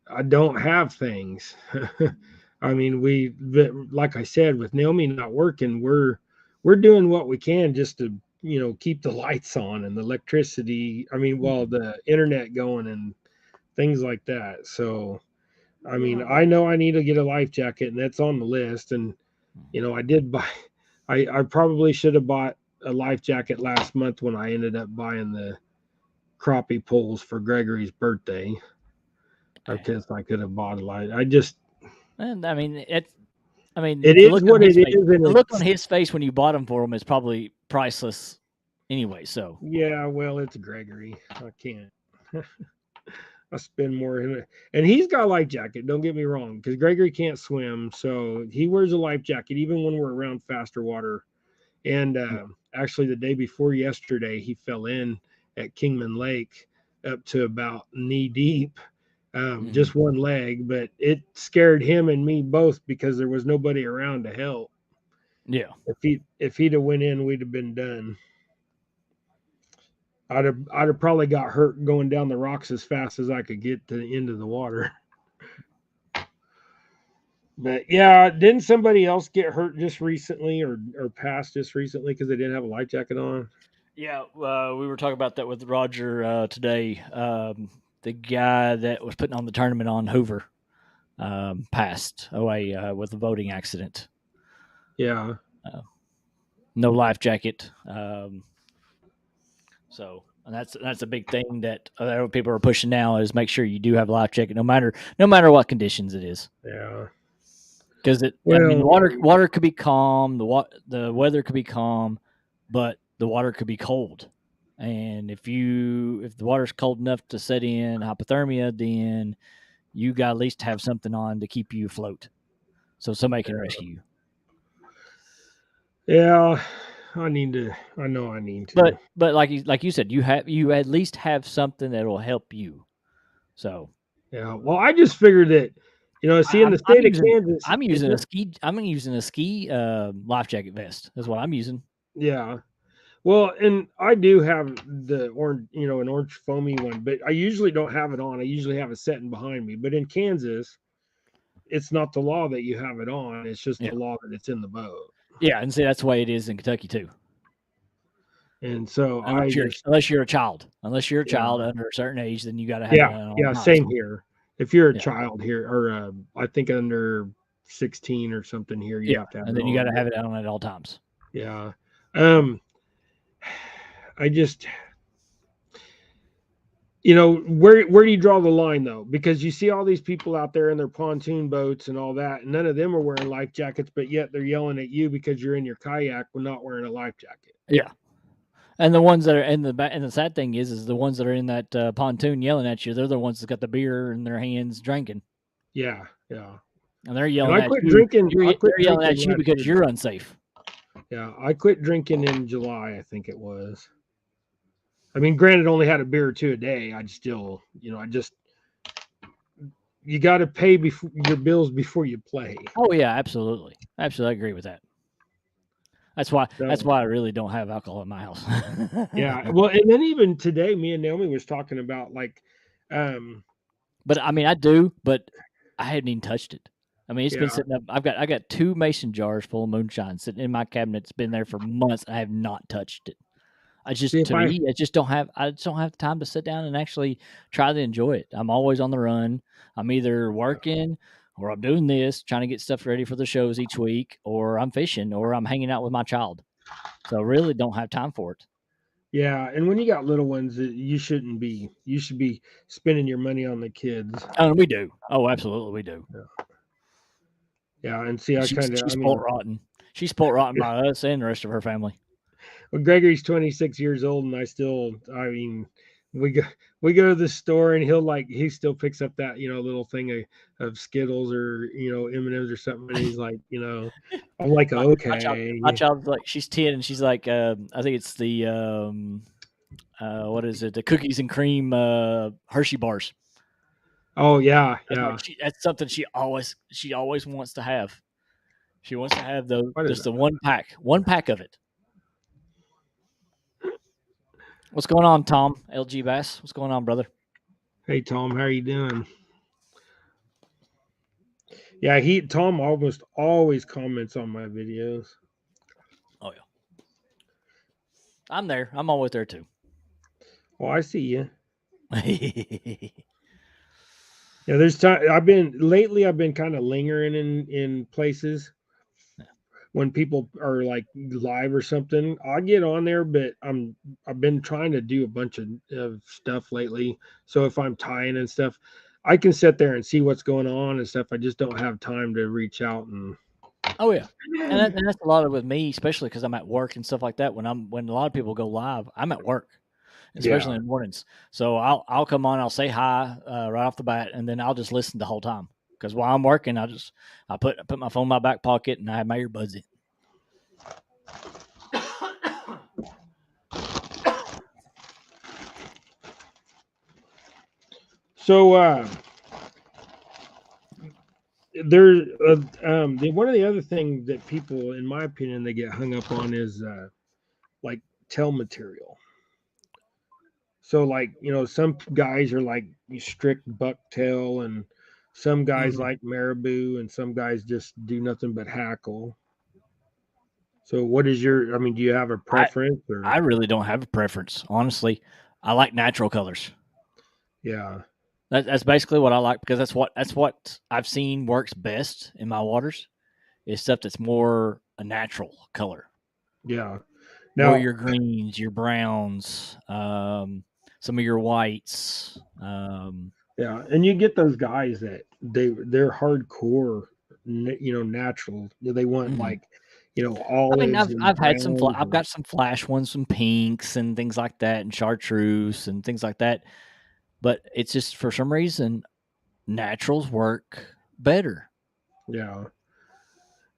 I don't have things. I mean, but like I said, with Naomi not working, we're doing what we can just to keep the lights on and the electricity. I mean, well, the internet going and things like that. So, I mean, I know I need to get a life jacket, and that's on the list. And I did buy. I probably should have bought a life jacket last month when I ended up buying the crappie poles for Gregory's birthday. I guess I could have bought a light. And I mean, It the is look on what his it face, is, and the look on it's his face when you bought them for him is probably priceless anyway. So yeah. Well, it's Gregory. I can't. I spend more in it, and he's got a life jacket. Don't get me wrong, because Gregory can't swim, so he wears a life jacket even when we're around faster water. And actually, the day before yesterday, he fell in at Kingman Lake up to about knee deep, just one leg, but it scared him and me both because there was nobody around to help. yeah, If he'd have went in, we'd have been done. I'd have probably got hurt going down the rocks as fast as I could get to the end of the water. But yeah, didn't somebody else get hurt just recently or passed just recently because they didn't have a life jacket on? yeah. We were talking about that with Roger today. The guy that was putting on the tournament on Hoover passed away with a boating accident. Yeah. No life jacket. So and that's a big thing that other people are pushing now is make sure you do have a life jacket no matter what conditions it is. Yeah. Because I mean, Well, water could be calm, the weather could be calm, but the water could be cold. And if the water's cold enough to set in hypothermia, then you got to at least have something on to keep you afloat, so somebody can rescue you. yeah, I know I need to. But like you said, you at least have something that will help you. So Yeah. Well, I just figured that, see, in the I'm state of Kansas, I'm it's using a not, ski I'm using a ski life jacket vest. That's what I'm using. yeah. Well, and I do have the orange, an orange foamy one, but I usually don't have it on. I usually have it setting behind me. But in Kansas, it's not the law that you have it on. It's just Yeah, the law that it's in the boat. yeah, and see that's the way it is in Kentucky too. And so I just, Unless you're a child, yeah, under a certain age, then you got to have it yeah, on all yeah, times. same here. If you're a Yeah, child here, or I think under 16 or something here, you yeah, have to have and it then you got on. to But have it on at all times. yeah, um, I just, where do you draw the line though? Because you see all these people out there in their pontoon boats and all that, and none of them are wearing life jackets, but yet they're yelling at you because you're in your kayak when not wearing a life jacket. Yeah, and the ones that are in the back, and the sad thing is the ones that are in that pontoon yelling at you. They're the ones that got the beer in their hands drinking, Yeah, yeah. and they're And yelling I at quit you. drinking. I quit They're yelling drinking at you last because year. you're unsafe. Yeah, I quit drinking in July, I think it was. I mean, granted, only had a beer or two a day. I still, you got to pay your bills before you play. Oh yeah, absolutely, absolutely, I agree with that. That's So why I really don't have alcohol in my house. yeah, well, and then even today, me and Naomi was talking about like, um, But I mean, I do, but I hadn't even touched it. I mean, it's been yeah. sitting up. I got 2 mason jars full of moonshine sitting in my cabinet. It's been there for months. I have not touched it. See if I just don't have the time to sit down and actually try to enjoy it. I'm always on the run. I'm either working or I'm doing this, trying to get stuff ready for the shows each week, or I'm fishing or I'm hanging out with my child. So I really don't have time for it. yeah, and when you got little ones, you shouldn't be. You should be spending your money on the kids. And we do. Oh, absolutely, we do. Yeah, and see, I kind of, She's I spoiled mean, rotten. She's spoiled rotten by us and the rest of her family. well, Gregory's 26 years old, and I mean, we go we go to the store and he still picks up that little thing of Skittles or M&Ms or something, and he's like, I'm like, My okay. child's like, she's 10, and she's like, I think it's the what is it? The cookies and cream Hershey bars. Oh yeah, That's like yeah. that's something she always wants to have. She wants to have those, What is just that? the one pack of it. What's going on, Tom? LG Bass. What's going on, brother? Hey Tom, how are you doing? Yeah, Tom almost always comments on my videos. Oh yeah, I'm there. I'm always there too. Oh, I see you. Yeah. Yeah, there's time I've been kind of lingering in places when people are like live or something. I'll get on there, but I've been trying to do a bunch of stuff lately. So if I'm tying and stuff, I can sit there and see what's going on and stuff. I just don't have time to reach out and Oh yeah, and that's a lot of with me, especially because I'm at work and stuff like that. When a lot of people go live, I'm at work, especially yeah. in the mornings. So I'll come on, I'll say hi right off the bat, and then I'll just listen the whole time. Because while I'm working, I put my phone in my back pocket and I have my earbuds in. So there one of the other things that people, in my opinion, they get hung up on is like tail material. So like, some guys are like strict bucktail, and some guys Mhm. like marabou, and some guys just do nothing but hackle. So what is I mean, do you have a I preference or? I really don't have a preference, honestly. I like natural colors. Yeah. That's basically what I like because that's what I've seen works best in my waters is stuff that's more a natural color. Yeah. More Now, your greens, your browns, some of your whites. yeah, and you get those guys that they're hardcore, natural. They want Mhm. like, I mean, olives and browns I've and got some flash ones, some pinks and things like that, and chartreuse and things like that. But it's just for some reason naturals work better. yeah.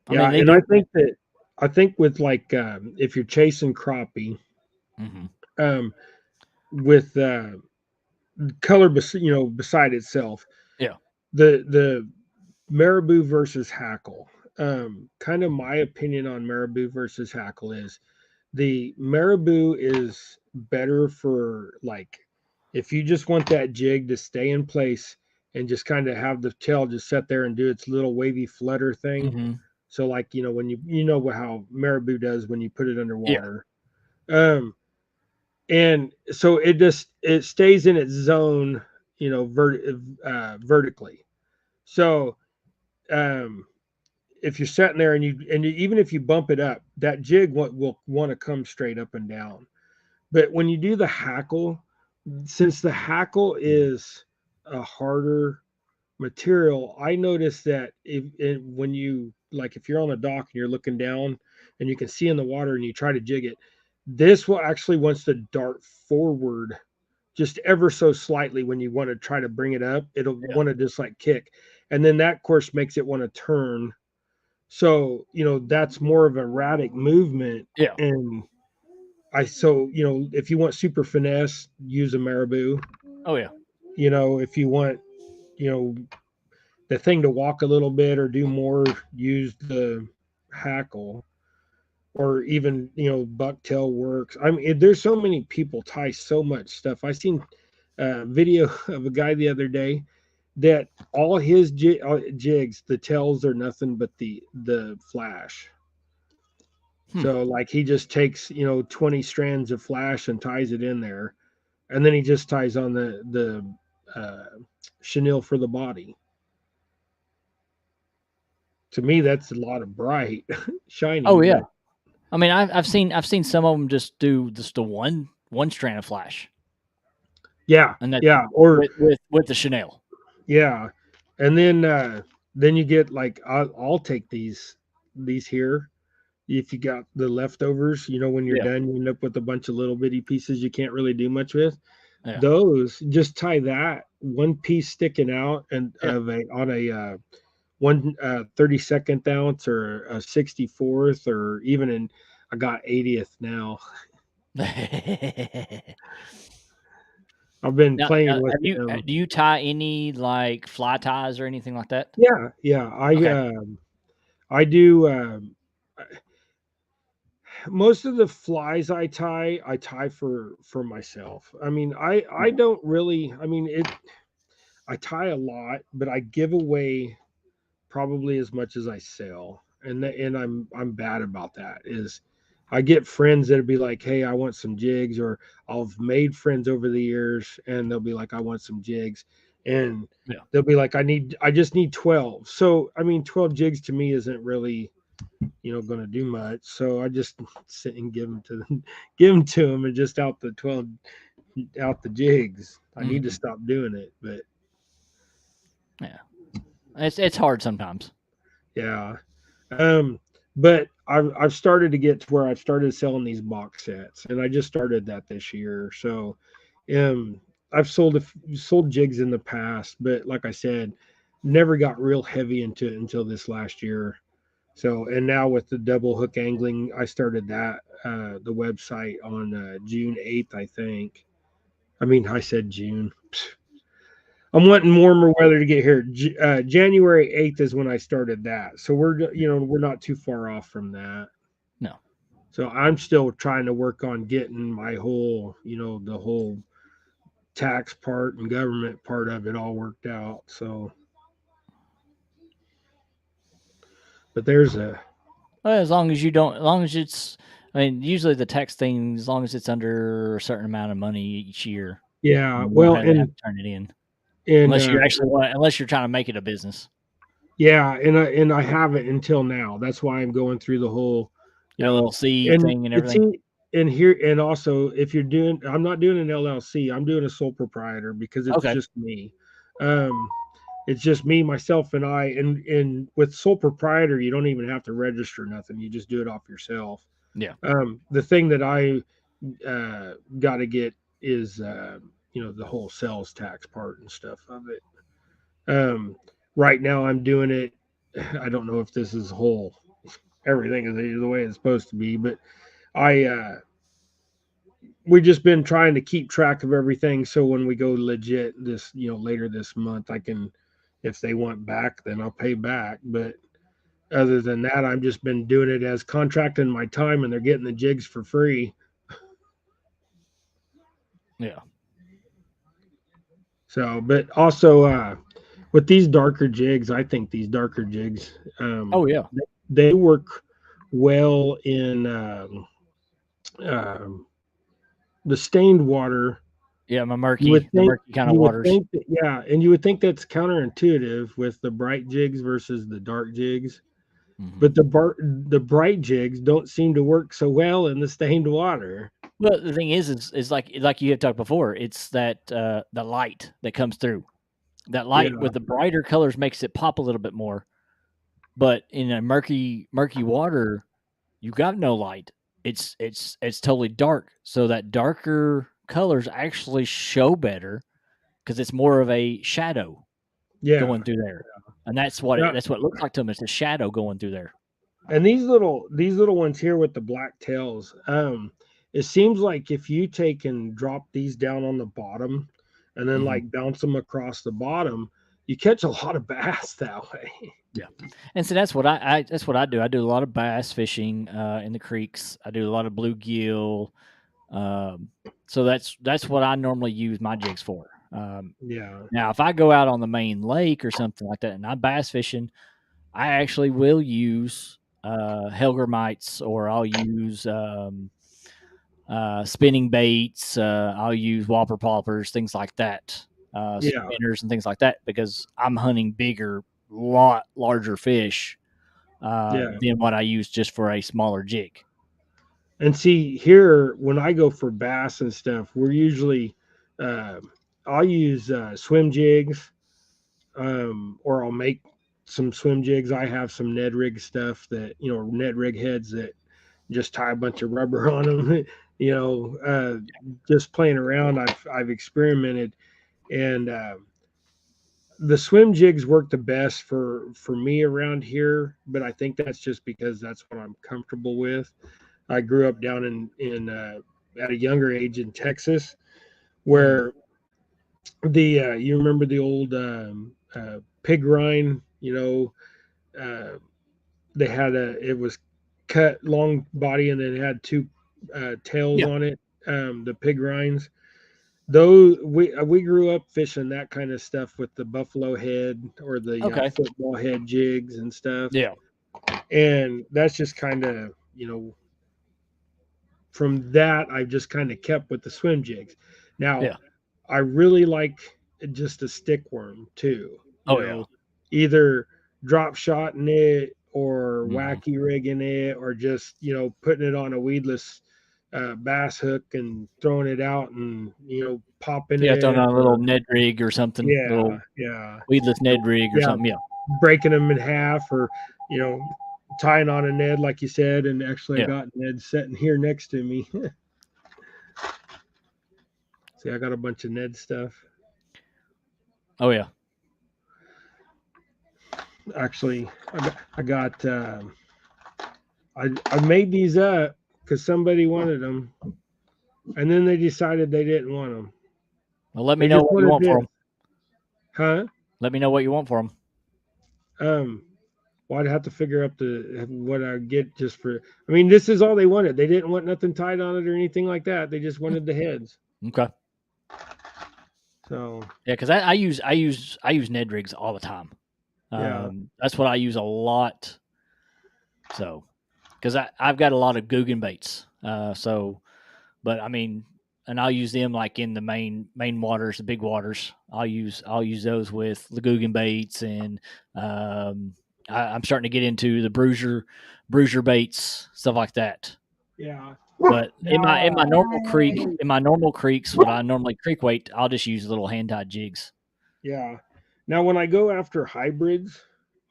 I mean, Yeah, they and do. I think with like if you're chasing crappie, Hmm. um, with color, beside itself, Yeah, the marabou versus hackle. Kind of my opinion on marabou versus hackle is the marabou is better for like if you just want that jig to stay in place and just kind of have the tail just sit there and do its little wavy flutter thing. hmm, So like when you know how marabou does when you put it yeah, underwater. Um, and so it stays in its zone, vertically. So um, if you're sitting there even if you bump it up, that jig will want to come straight up and down. But when you do the hackle, since the hackle is a harder material, I noticed that when you like if you're on a dock and you're looking down and you can see in the water and you try to jig it, this will actually wants to dart forward just ever so slightly when you want to try to bring it up. It'll yeah, want to just like kick, and then that course makes it want to turn. So that's more of a erratic movement. yeah. And if you want super finesse, use a marabou. Oh yeah, If you want you know the thing to walk a little bit or do more, use the hackle. Or even bucktail works. I mean, there's so many people tie so much stuff. I seen a video of a guy the other day that all his jigs, the tails are nothing but the flash. hmm. So like he just takes 20 strands of flash and ties it in there, and then he just ties on chenille for the body. To me, that's a lot of bright, shiny, Oh yeah. but I mean, I've seen some of them just do just the one strand of flash, yeah, and that's yeah, it, or with the Chanel. yeah, and then you get like I'll take these here. If you got the leftovers, when you're Yeah, done, you end up with a bunch of little bitty pieces you can't really do much with. Yeah. those just tie that one piece sticking out and Yeah. of a on a one 32nd ounce or a 64th or even in I got 80th now. I've been Now, playing with have you them. do you tie any like fly ties or anything like that? Yeah, Okay. I do most of the flies I tie for myself. I mean, I Yeah. don't really. I mean, it. I tie a lot, but I give away probably as much as I sell, and I'm bad about that. Is I get friends that'll be like, "Hey, I want some jigs," or I've made friends over the years, and they'll be like, "I want some jigs," and Yeah. they'll be like, I just need 12." So I mean, 12 jigs to me isn't really going to do much. So I just sit and give them to them, give them to them, and just out the 12 out the jigs. I need to Mhm. stop doing it, but Yeah. It's hard sometimes. yeah. Um, but I've started to get to where I've started selling these box sets, and I just started that this year. So, um, I've sold jigs in the past, but like I said, never got real heavy into it until this last year. So, and now with the double hook angling, I started that the website on June 8th, I think. I mean, I said June. I'm wanting warmer weather to get here. January 8th is when I started that. So we're not too far off from that. No. So I'm still trying to work on getting my whole, the whole tax part and government part of it all worked out. So, but there's a Well, as long as you don't, as long as it's, I mean, usually the tax thing, as long as it's under a certain amount of money each year, yeah, you don't well, have to turn it in and unless you actually want, unless you're trying to make it a business. yeah, and I haven't until now. That's why I'm going through the whole, LLC and thing and it's everything. and here and also if you're doing, I'm not doing an LLC. I'm doing a sole proprietor because it's Okay. just me. Um, it's just me, myself, and I. And with sole proprietor, you don't even have to register nothing. You just do it off yourself. Yeah. The thing that I got to get is the whole sales tax part and stuff of it. Right now, I'm doing it. I don't know if this is whole everything is the way it's supposed to be, but I we just been trying to keep track of everything so when we go legit this later this month I can, if they want back then I'll pay back, but other than that I've just been doing it as contracting my time and they're getting the jigs for free. Yeah. So but also with these darker jigs, I think these darker jigs Oh yeah. they work well in um, the stained water. Yeah. You would The think murky kind of you would waters. think that, yeah, and you would think that's counterintuitive with the bright jigs versus the dark jigs, Hmm. but the bright jigs don't seem to work so well in the stained water. Well, the thing is like you had talked before. It's that the light that comes through. That light Yeah, with the brighter colors makes it pop a little bit more. But in a murky water, you got no light. It's totally dark. So that darker colors actually show better because it's more of a shadow yeah. going through there, and Now, that's what it looks like to them. It's a shadow going through there. and these little ones here with the black tails, it seems like if you take and drop these down on the bottom, and then Hmm. like bounce them across the bottom, you catch a lot of bass that way. Yeah, and so that's what I do. I do a lot of bass fishing in the creeks. I do a lot of bluegill. Um, so that's what I normally use my jigs for. Yeah, Now, if I go out on the main lake or something like that and I'm bass fishing, I actually will use Helgermites or I'll use spinning baits. I'll use whopper poppers, things like that, yeah, spinners and things like that because I'm hunting bigger, lot larger fish yeah. than what I use just for a smaller jig. And see here, when I go for bass and stuff, we're usually uh, I'll use swim jigs, or I'll make some swim jigs. I have some Ned rig stuff that Ned rig heads that just tie a bunch of rubber on them just playing around, I've experimented, and the swim jigs work the best for me around here. But I think that's just because that's what I'm comfortable with. I grew up down in at a younger age in Texas, where you remember the old pig rind, they had it was cut long body and then it had two tails Yeah. on it, the pig rinds. Those we grew up fishing that kind of stuff with the buffalo head or the Okay. football head jigs and stuff, Yeah. and that's just kind of from that I've just kind of kept with the swim jigs. Now Yeah. I really like just a stick worm too. Oh yeah. Either drop shot in it or Mhm. wacky rigging it or just putting it on a weedless bass hook and throwing it out and popping Yeah, throwing it, on a little or Ned rig or something, yeah, little yeah, weedless Ned rig or yeah, something. Yeah. breaking them in half, or you know tying on a Ned like you said. And actually I Yeah. got Ned sitting here next to me. See, I got a bunch of Ned stuff. Oh yeah. Actually, I got I made these up because somebody wanted them, and then they decided they didn't want them. Well, let me They know just what you wanted want for this, them. huh? Let me know what you want for them. Um, well, I'd have to figure out what I get just for. I mean, this is all they wanted. They didn't want nothing tied on it or anything like that. They just wanted the heads. Okay. So Yeah, because I use Ned rigs all the time. yeah, That's what I use a lot. So, because I've got a lot of Guggen baits. But I mean, and I'll use them like in the main waters, the big waters. I'll use those with the Guggen baits, and I'm starting to get into the bruiser baits, stuff like that. yeah, But in my Hey. normal creeks, what I normally creek weight, I'll just use little hand tied jigs. yeah. Now when I go after hybrids,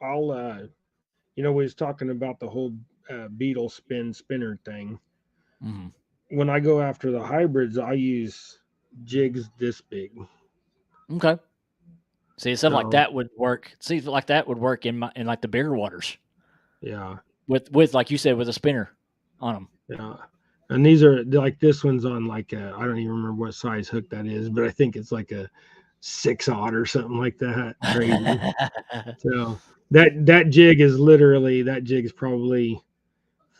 I'll we was talking about the whole beetle spinner thing. Hmm. When I go after the hybrids, I use jigs this big. Okay. See, something like So that would work. See, like that would work in like the bigger waters yeah, with like you said with a spinner on them. yeah. And these are like this one's on like I don't even remember what size hook that is, but I think it's like a 6/0 or something like that. Crazy. So that jig is literally that jig is probably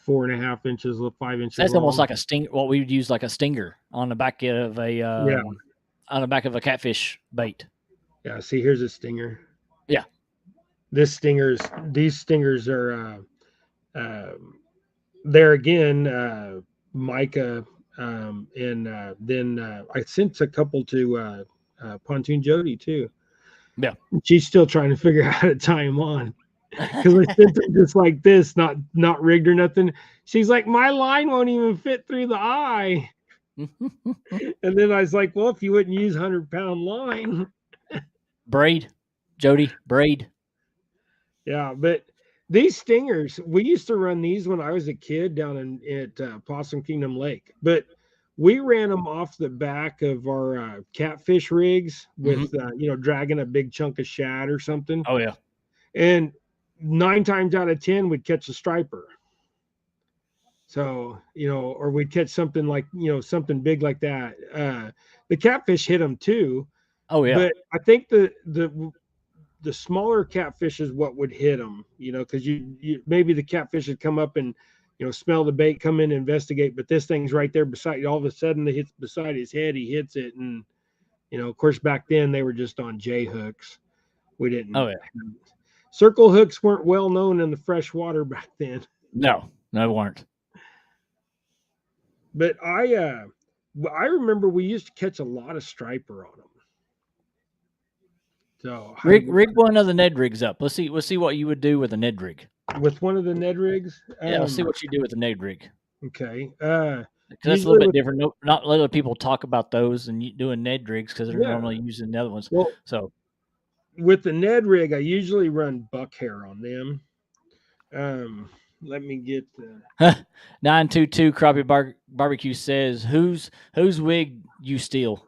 4.5 inches, 5 inches That's almost long. like a sting. What we would use like a stinger on the back of a Yeah, catfish bait. yeah. See, here's a stinger. Yeah. These stingers are there again, Micah, and then I sent a couple to Pontoon Jody too. Yeah. She's still trying to figure out how to tie them on because I sent them just like this, not rigged or nothing. She's like, my line won't even fit through the eye. And then I was like, well, if you wouldn't use 100-pound line. Braid, Jody, braid. Yeah, but these stingers, we used to run these when I was a kid down at Possum Kingdom Lake, but we ran them off the back of our catfish rigs Hmm. with dragging a big chunk of shad or something, Oh yeah. and 9 times out of 10 we'd catch a striper. So or we'd catch something like something big like that. The catfish hit them too, Oh yeah. but I think the smaller catfish is what would hit them, because you maybe the catfish would come up and smell the bait, come in, investigate, but this thing's right there beside you. All of a sudden, it hits beside his head. He hits it, and of course, back then they were just on J hooks. We didn't. Oh yeah. Circle hooks weren't well known in the fresh water back then. No, they weren't. But I remember we used to catch a lot of striper on them. So Rig one of the Ned rigs up. Let's see what you would do with a Ned rig. with one of the Ned rigs. Yeah, let's see what you do with the Ned rig. Okay. Because that's a Usually little bit with, different. No, not a lot of people talk about those and doing Ned rigs because they're yeah. normally using the other ones. Well, So with the Ned rig, I usually run buck hair on them. Let me get 922 Crappie Barbecue says, whose wig you steal?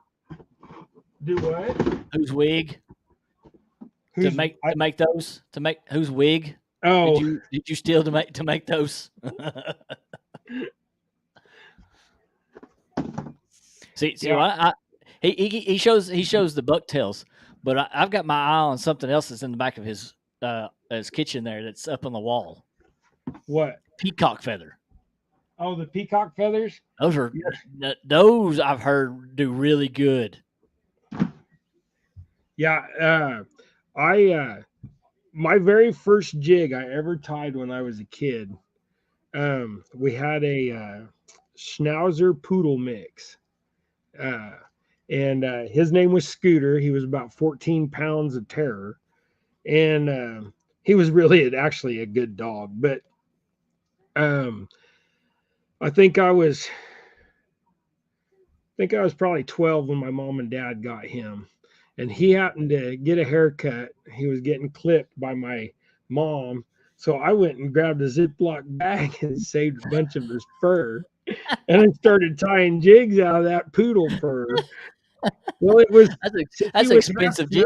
do what? Whose wig to Who's make those? To make whose wig oh did you steal to make those? See, yeah. he shows the bucktails, but I've got my eye on something else that's in the back of his kitchen there that's up on the wall. What? Peacock feather. Oh, the peacock feathers. Those are those I've heard do really good. Yeah, my very first jig I ever tied when I was a kid. We had a Schnauzer poodle mix, and his name was Scooter. He was about 14 pounds of terror, and he was really actually a good dog. But I think I was probably 12 when my mom and dad got him, and he happened to get a haircut. He was getting clipped by my mom. So I went and grabbed a Ziploc bag and saved a bunch of his fur and then started tying jigs out of that poodle fur. Well, it was that's an expensive jig.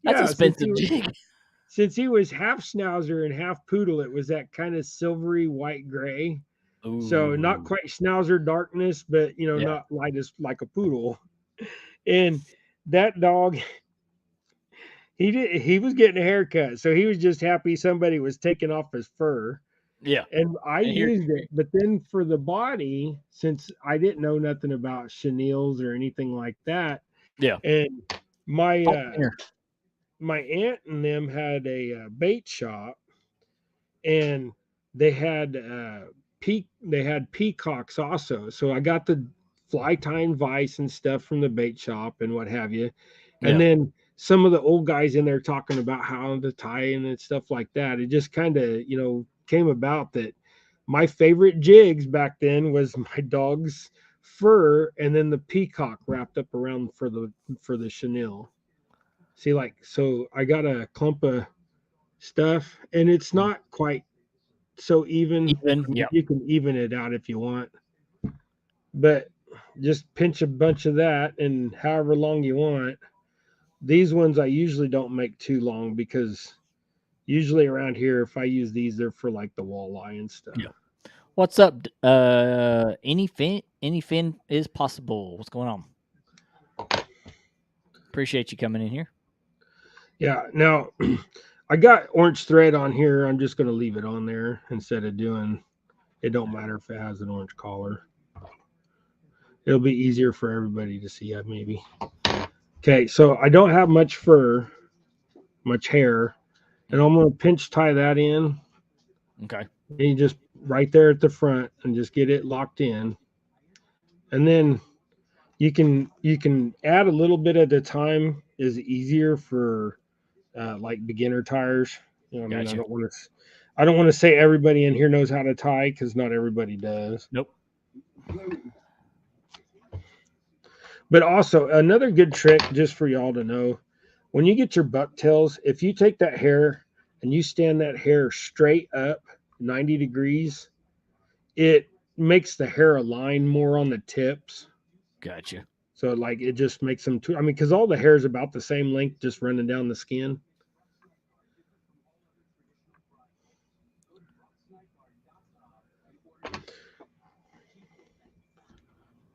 That's Yeah, expensive jig. Since he was half Schnauzer and half poodle, it was that kind of silvery white gray. Ooh. So not quite Schnauzer darkness, but not light as like a poodle. And that dog, he was getting a haircut, so he was just happy somebody was taking off his fur. Yeah. And I used it, but then for the body, since I didn't know nothing about chenilles or anything like that. Yeah. And my aunt and them had a bait shop, and they had peacocks also. So I got the fly tying vise and stuff from the bait shop and what have you. And then some of the old guys in there talking about how to tie and stuff like that. It just kind of, came about that my favorite jigs back then was my dog's fur and then the peacock wrapped up around for the chenille. See, so I got a clump of stuff, and it's not quite so even. You can even it out if you want, but just pinch a bunch of that and however long you want. These ones I usually don't make too long because usually around here, if I use these, they're for like the walleye and stuff. Yeah. What's up? Any fin is possible. What's going on? Appreciate you coming in here. Yeah. Now, I got orange thread on here. I'm just going to leave it on there instead of doing. It don't matter if it has an orange collar. It'll be easier for everybody to see it, maybe. Okay, so I don't have much fur, much hair, and I'm going to pinch tie that in. Okay. And you just right there at the front and just get it locked in. And then you can add a little bit at a time is easier for like beginner tires. I mean, Gotcha. I don't want to say everybody in here knows how to tie because not everybody does. Nope. But also another good trick, just for y'all to know, when you get your bucktails, if you take that hair and you stand that hair straight up 90 degrees, it makes the hair align more on the tips. Gotcha. So it just makes them too. I mean, because all the hair is about the same length, just running down the skin.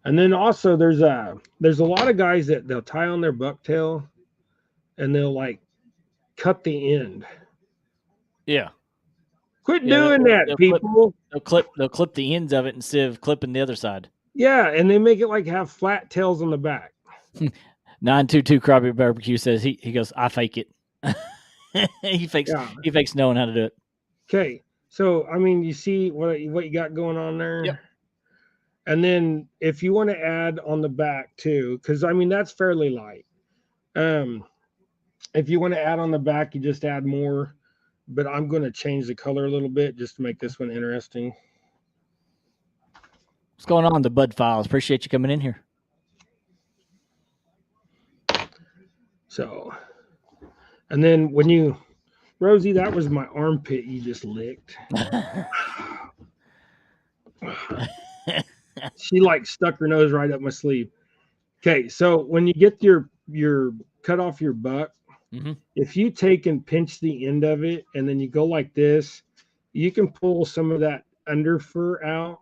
And then also there's a lot of guys that they'll tie on their bucktail and they'll cut the end. Yeah. Quit doing that, people. They'll clip the ends of it instead of clipping the other side. Yeah, and they make it have flat tails on the back. 922 Crappie Barbecue says he goes, I fake it. he fakes knowing how to do it. Okay. So I mean, you see what you got going on there? Yep. And then if you want to add on the back too, because I mean that's fairly light. If you want to add on the back, you just add more. But I'm going to change the color a little bit just to make this one interesting. What's going on, the Bud Files? Appreciate you coming in here. So, and then when you Rosie, that was my armpit you just licked. She like stuck her nose right up my sleeve. Okay, so when you get your cut off your buck, Mm-hmm. if you take and pinch the end of it and then you go like this, you can pull some of that under fur out.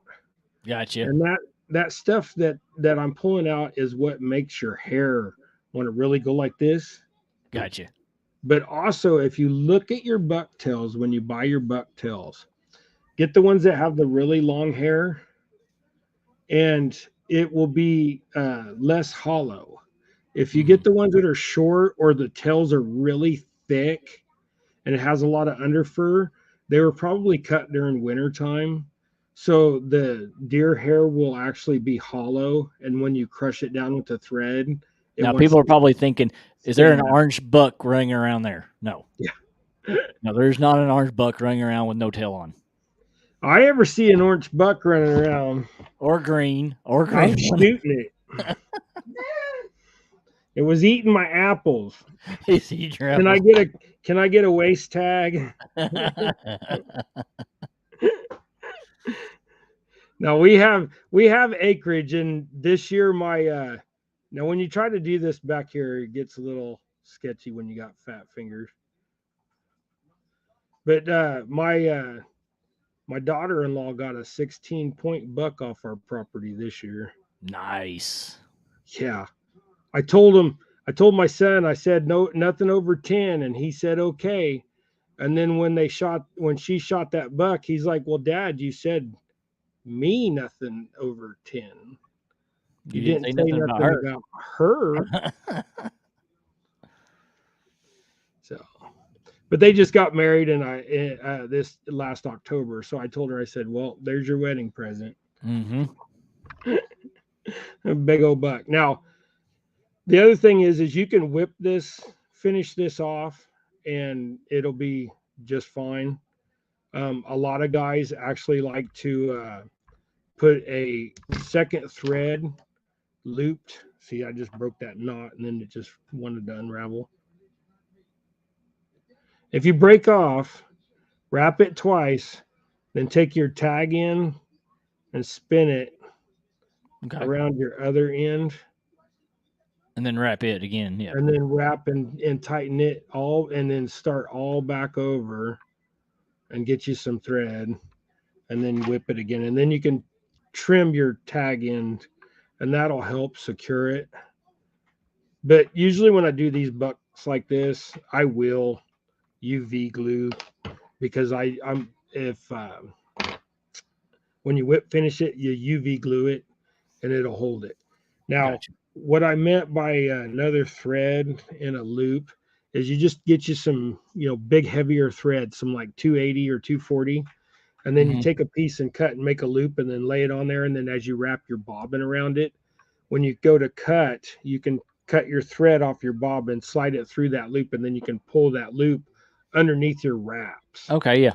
Gotcha. And that stuff that I'm pulling out is what makes your hair want to really go like this. Gotcha. But also, if you look at your bucktails when you buy your bucktails, get the ones that have the really long hair, and it will be less hollow. If you get the ones that are short or the tails are really thick and it has a lot of underfur, they were probably cut during wintertime. So the deer hair will actually be hollow, and when you crush it down with the thread, it Now, wants people are to probably thinking, is there an stand up. orange buck running around there? No. Yeah. No, there's not an orange buck running around with no tail on. I ever see an orange buck running around, Or green. Or I'm green. shooting it. It was eating my apples. He's eating your Can I apple. get a waist tag? Now we have acreage, and this year my now when you try to do this back here, it gets a little sketchy when you got fat fingers. But my daughter-in-law got a 16-point buck off our property this year. Nice. Yeah. I told my son, I said no, nothing over 10, and he said okay. And then when she shot that buck, he's like, "Well, Dad, you said me nothing over 10. You didn't say nothing about her." So, but they just got married, and this last October. So I told her, I said, "Well, there's your wedding present." Mm-hmm. A big old buck. Now, the other thing is you can whip this, finish this off, and it'll be just fine. A lot of guys actually like to put a second thread looped. See, I just broke that knot, and then it just wanted to unravel. If you break off, wrap it twice, then take your tag in and spin it around your other end. And then wrap it again. Yeah. And then wrap and tighten it all, and then start all back over and get you some thread, and then whip it again. And then you can trim your tag end, and that'll help secure it. But usually when I do these bucks like this, I will UV glue, because when you finish it, you UV glue it and it'll hold it. Now, Gotcha. what I meant by another thread in a loop is you just get you some, big heavier thread, some like 280 or 240, and then you take a piece and cut and make a loop and then lay it on there. And then as you wrap your bobbin around it, when you go to cut, you can cut your thread off your bobbin, slide it through that loop, and then you can pull that loop underneath your wraps. Okay, yeah.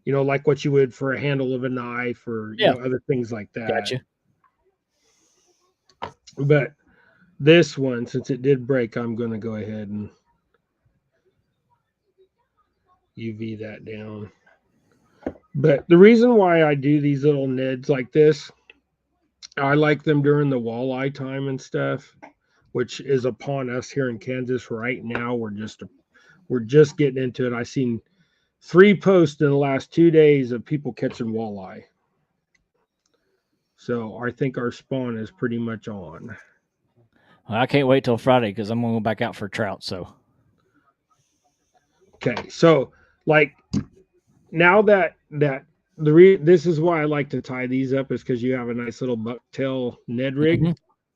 Like what you would for a handle of a knife, or other things like that. Gotcha. But this one, since it did break, I'm going to go ahead and UV that down. But the reason why I do these little neds like this, I like them during the walleye time and stuff, which is upon us here in Kansas right now. We're just getting into it. I seen 3 posts in the last 2 days of people catching walleye. So I think our spawn is pretty much on. Well, I can't wait till Friday because I'm going to go back out for trout. So, okay, so like now that this is why I like to tie these up, is because you have a nice little bucktail Ned rig. Mm-hmm.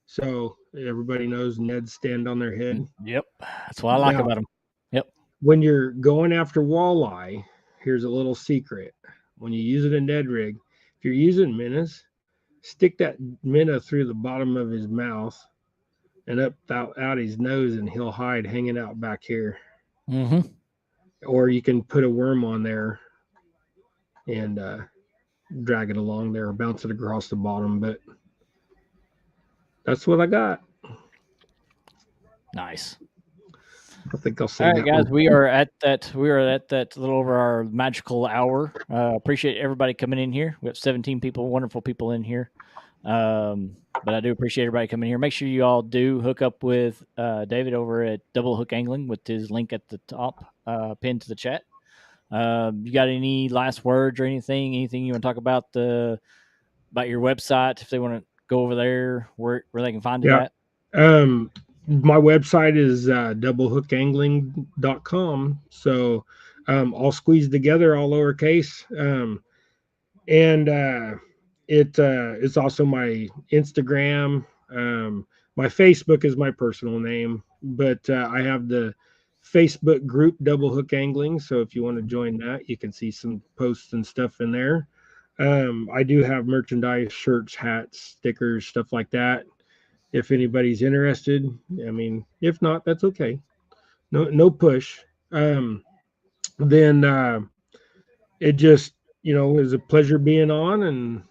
So everybody knows Neds stand on their head. Yep, that's what I like about them. Yep. When you're going after walleye, here's a little secret. When you use it in Ned rig, if you're using minnows, stick that minnow through the bottom of his mouth and up out his nose, and he'll hide hanging out back here. Mm-hmm. Or you can put a worm on there and drag it along there, or bounce it across the bottom. But that's what I got. Nice. I think I'll All say right, that guys, one. we are at that little over our magical hour. Appreciate everybody coming in here. We have 17 people, wonderful people in here. But I do appreciate everybody coming here. Make sure you all do hook up with David over at Double Hook Angling with his link at the top, pinned to the chat. You got any last words or anything? Anything you want to talk about your website? If they want to go over there, where they can find it Yeah. at? My website is doublehookangling.com. So all squeezed together, all lowercase. And it's also my Instagram. My Facebook is my personal name, but I have the Facebook group Double Hook Angling. So if you want to join that, you can see some posts and stuff in there. I do have merchandise, shirts, hats, stickers, stuff like that. If anybody's interested, I mean, if not, that's okay. No push. Then it just is a pleasure being on, and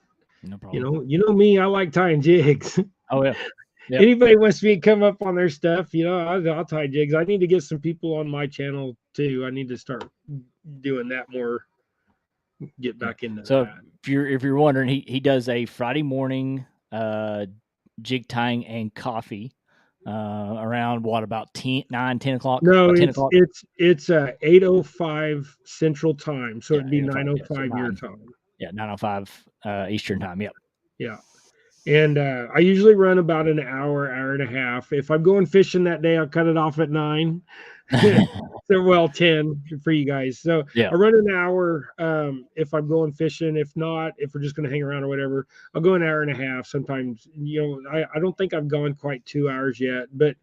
No problem. you know me, I like tying jigs. Oh yeah. Yep. Anybody wants me to come up on their stuff, I'll tie jigs. I need to get some people on my channel too. I need to start doing that more. Get back into So that. if you're wondering, he does a Friday morning jig tying and coffee around what, about 10 o'clock? No, About 10 o'clock? it's 8:05 Central Time, so Yeah, it'd be 8:05. Yeah, so 9:05 your 9. time. Yeah, 9:05 Eastern time. Yep. Yeah. And I usually run about an hour, hour and a half. If I'm going fishing that day, I'll cut it off at 9. So, well, 10 for you guys. So Yeah. I run an hour if I'm going fishing. If not, if we're just going to hang around or whatever, I'll go an hour and a half. Sometimes, I don't think I've gone quite 2 hours yet, but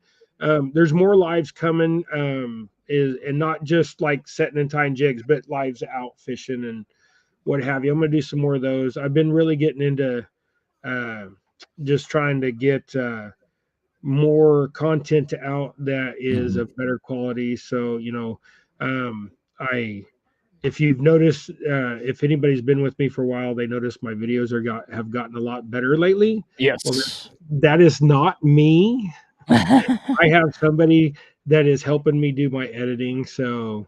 there's more lives coming, and not just like setting and tying jigs, but lives out fishing and what have you. I'm going to do some more of those. I've been really getting into just trying to get more content out that is of better quality. So, I if you've noticed, if anybody's been with me for a while, they notice my videos have gotten a lot better lately. Yes. Well, that is not me. I have somebody that is helping me do my editing. So,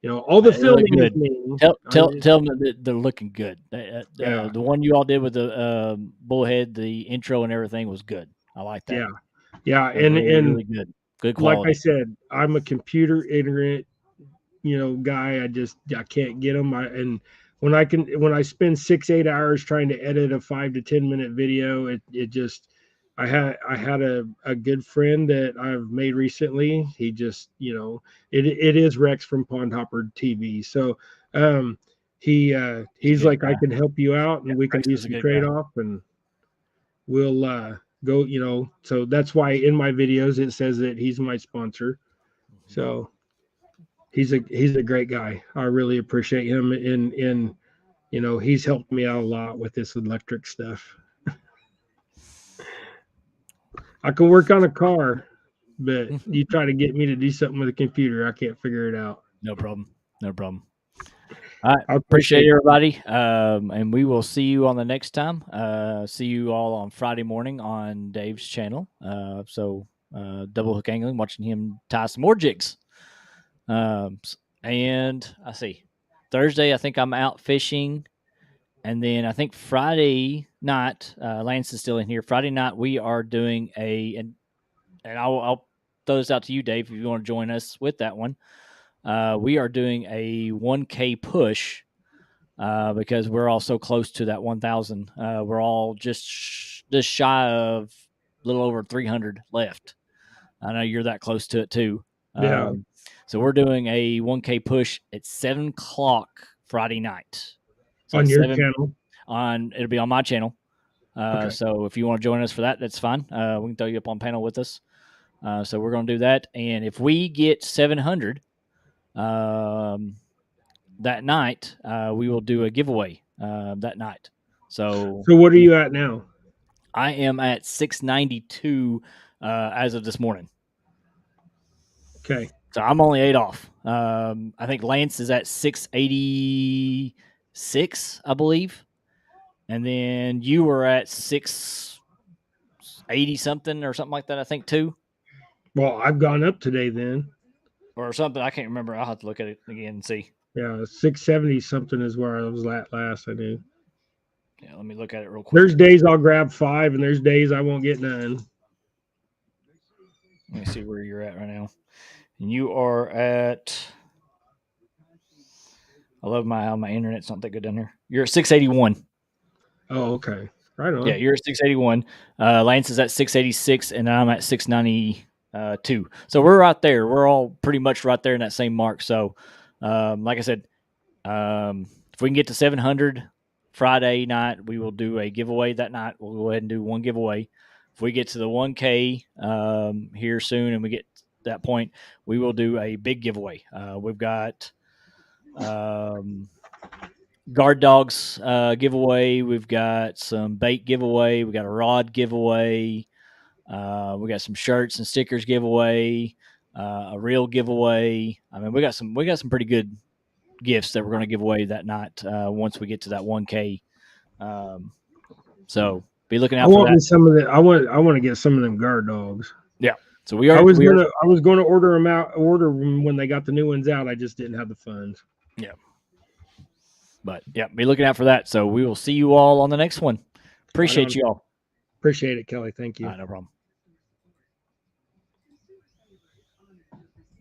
all the They look filming is good. me. Tell them that they're looking good. Yeah. The one you all did with the bullhead, the intro and everything was good. I like that. Yeah. That was And really, really good. Good like I quality. said, I'm a computer ignorant, guy. I can't get them. And when I spend 6-8 hours trying to edit a 5 to 10 minute video, it just, I had a good friend that I've made recently. He just, it is Rex from Pond Hopper TV. So, he's like, I can help you out, and we can Rex do is a some good trade guy. off, and we'll go. So that's why in my videos it says that he's my sponsor. So he's a great guy. I really appreciate him, and he's helped me out a lot with this electric stuff. I can work on a car, but you try to get me to do something with a computer, I can't figure it out. No problem. No problem. All right. I Appreciate appreciate everybody. And we will see you on the next time. See you all on Friday morning on Dave's channel. So Double Hook Angling, watching him tie some more jigs. And I see Thursday, I think I'm out fishing. And then I think Friday night, Lance is still in here. Friday night, we are doing and I'll throw this out to you, Dave, if you want to join us with that one. We are doing a 1K push because we're all so close to that 1,000. We're all just shy of a little over 300 left. I know you're that close to it too. Yeah. So we're doing a 1K push at 7 o'clock Friday night. So on your channel. It'll be on my channel. Okay. So if you want to join us for that, that's fine. We can throw you up on panel with us. So we're going to do that. And if we get 700 that night, we will do a giveaway that night. So what are you at now? I am at 692 as of this morning. Okay. So I'm only 8 off. I think Lance is at 686, I believe. And then you were at 680 something or something like that, I think, too. Well, I've gone up today then. or something. I can't remember. I'll have to look at it again and see. Yeah, 670 something is where I was at last. I knew. Yeah, let me look at it real quick. There's days I'll grab 5, and there's days I won't get none. Let me see where you're at right now. And you are at. I love how my internet's not that good down here. You're at 681. Oh, okay. Right on. Yeah, you're at 681. Lance is at 686, and I'm at 692. So we're right there. We're all pretty much right there in that same mark. So, like I said, if we can get to 700 Friday night, we will do a giveaway that night. We'll go ahead and do one giveaway. If we get to the 1K here soon and we get to that point, we will do a big giveaway. We've got guard dogs giveaway. We've got some bait giveaway. We got a rod giveaway. We got some shirts and stickers giveaway. A reel giveaway. I mean, we got some pretty good gifts that we're going to give away that night once we get to that 1K. So be looking out for that. Some of the. I want to get some of them guard dogs. Yeah. So we are. I was going to order them when they got the new ones out. I just didn't have the funds. Yeah. But yeah, be looking out for that. So we will see you all on the next one. Appreciate you all. Appreciate it, Kelly. Thank you. No problem.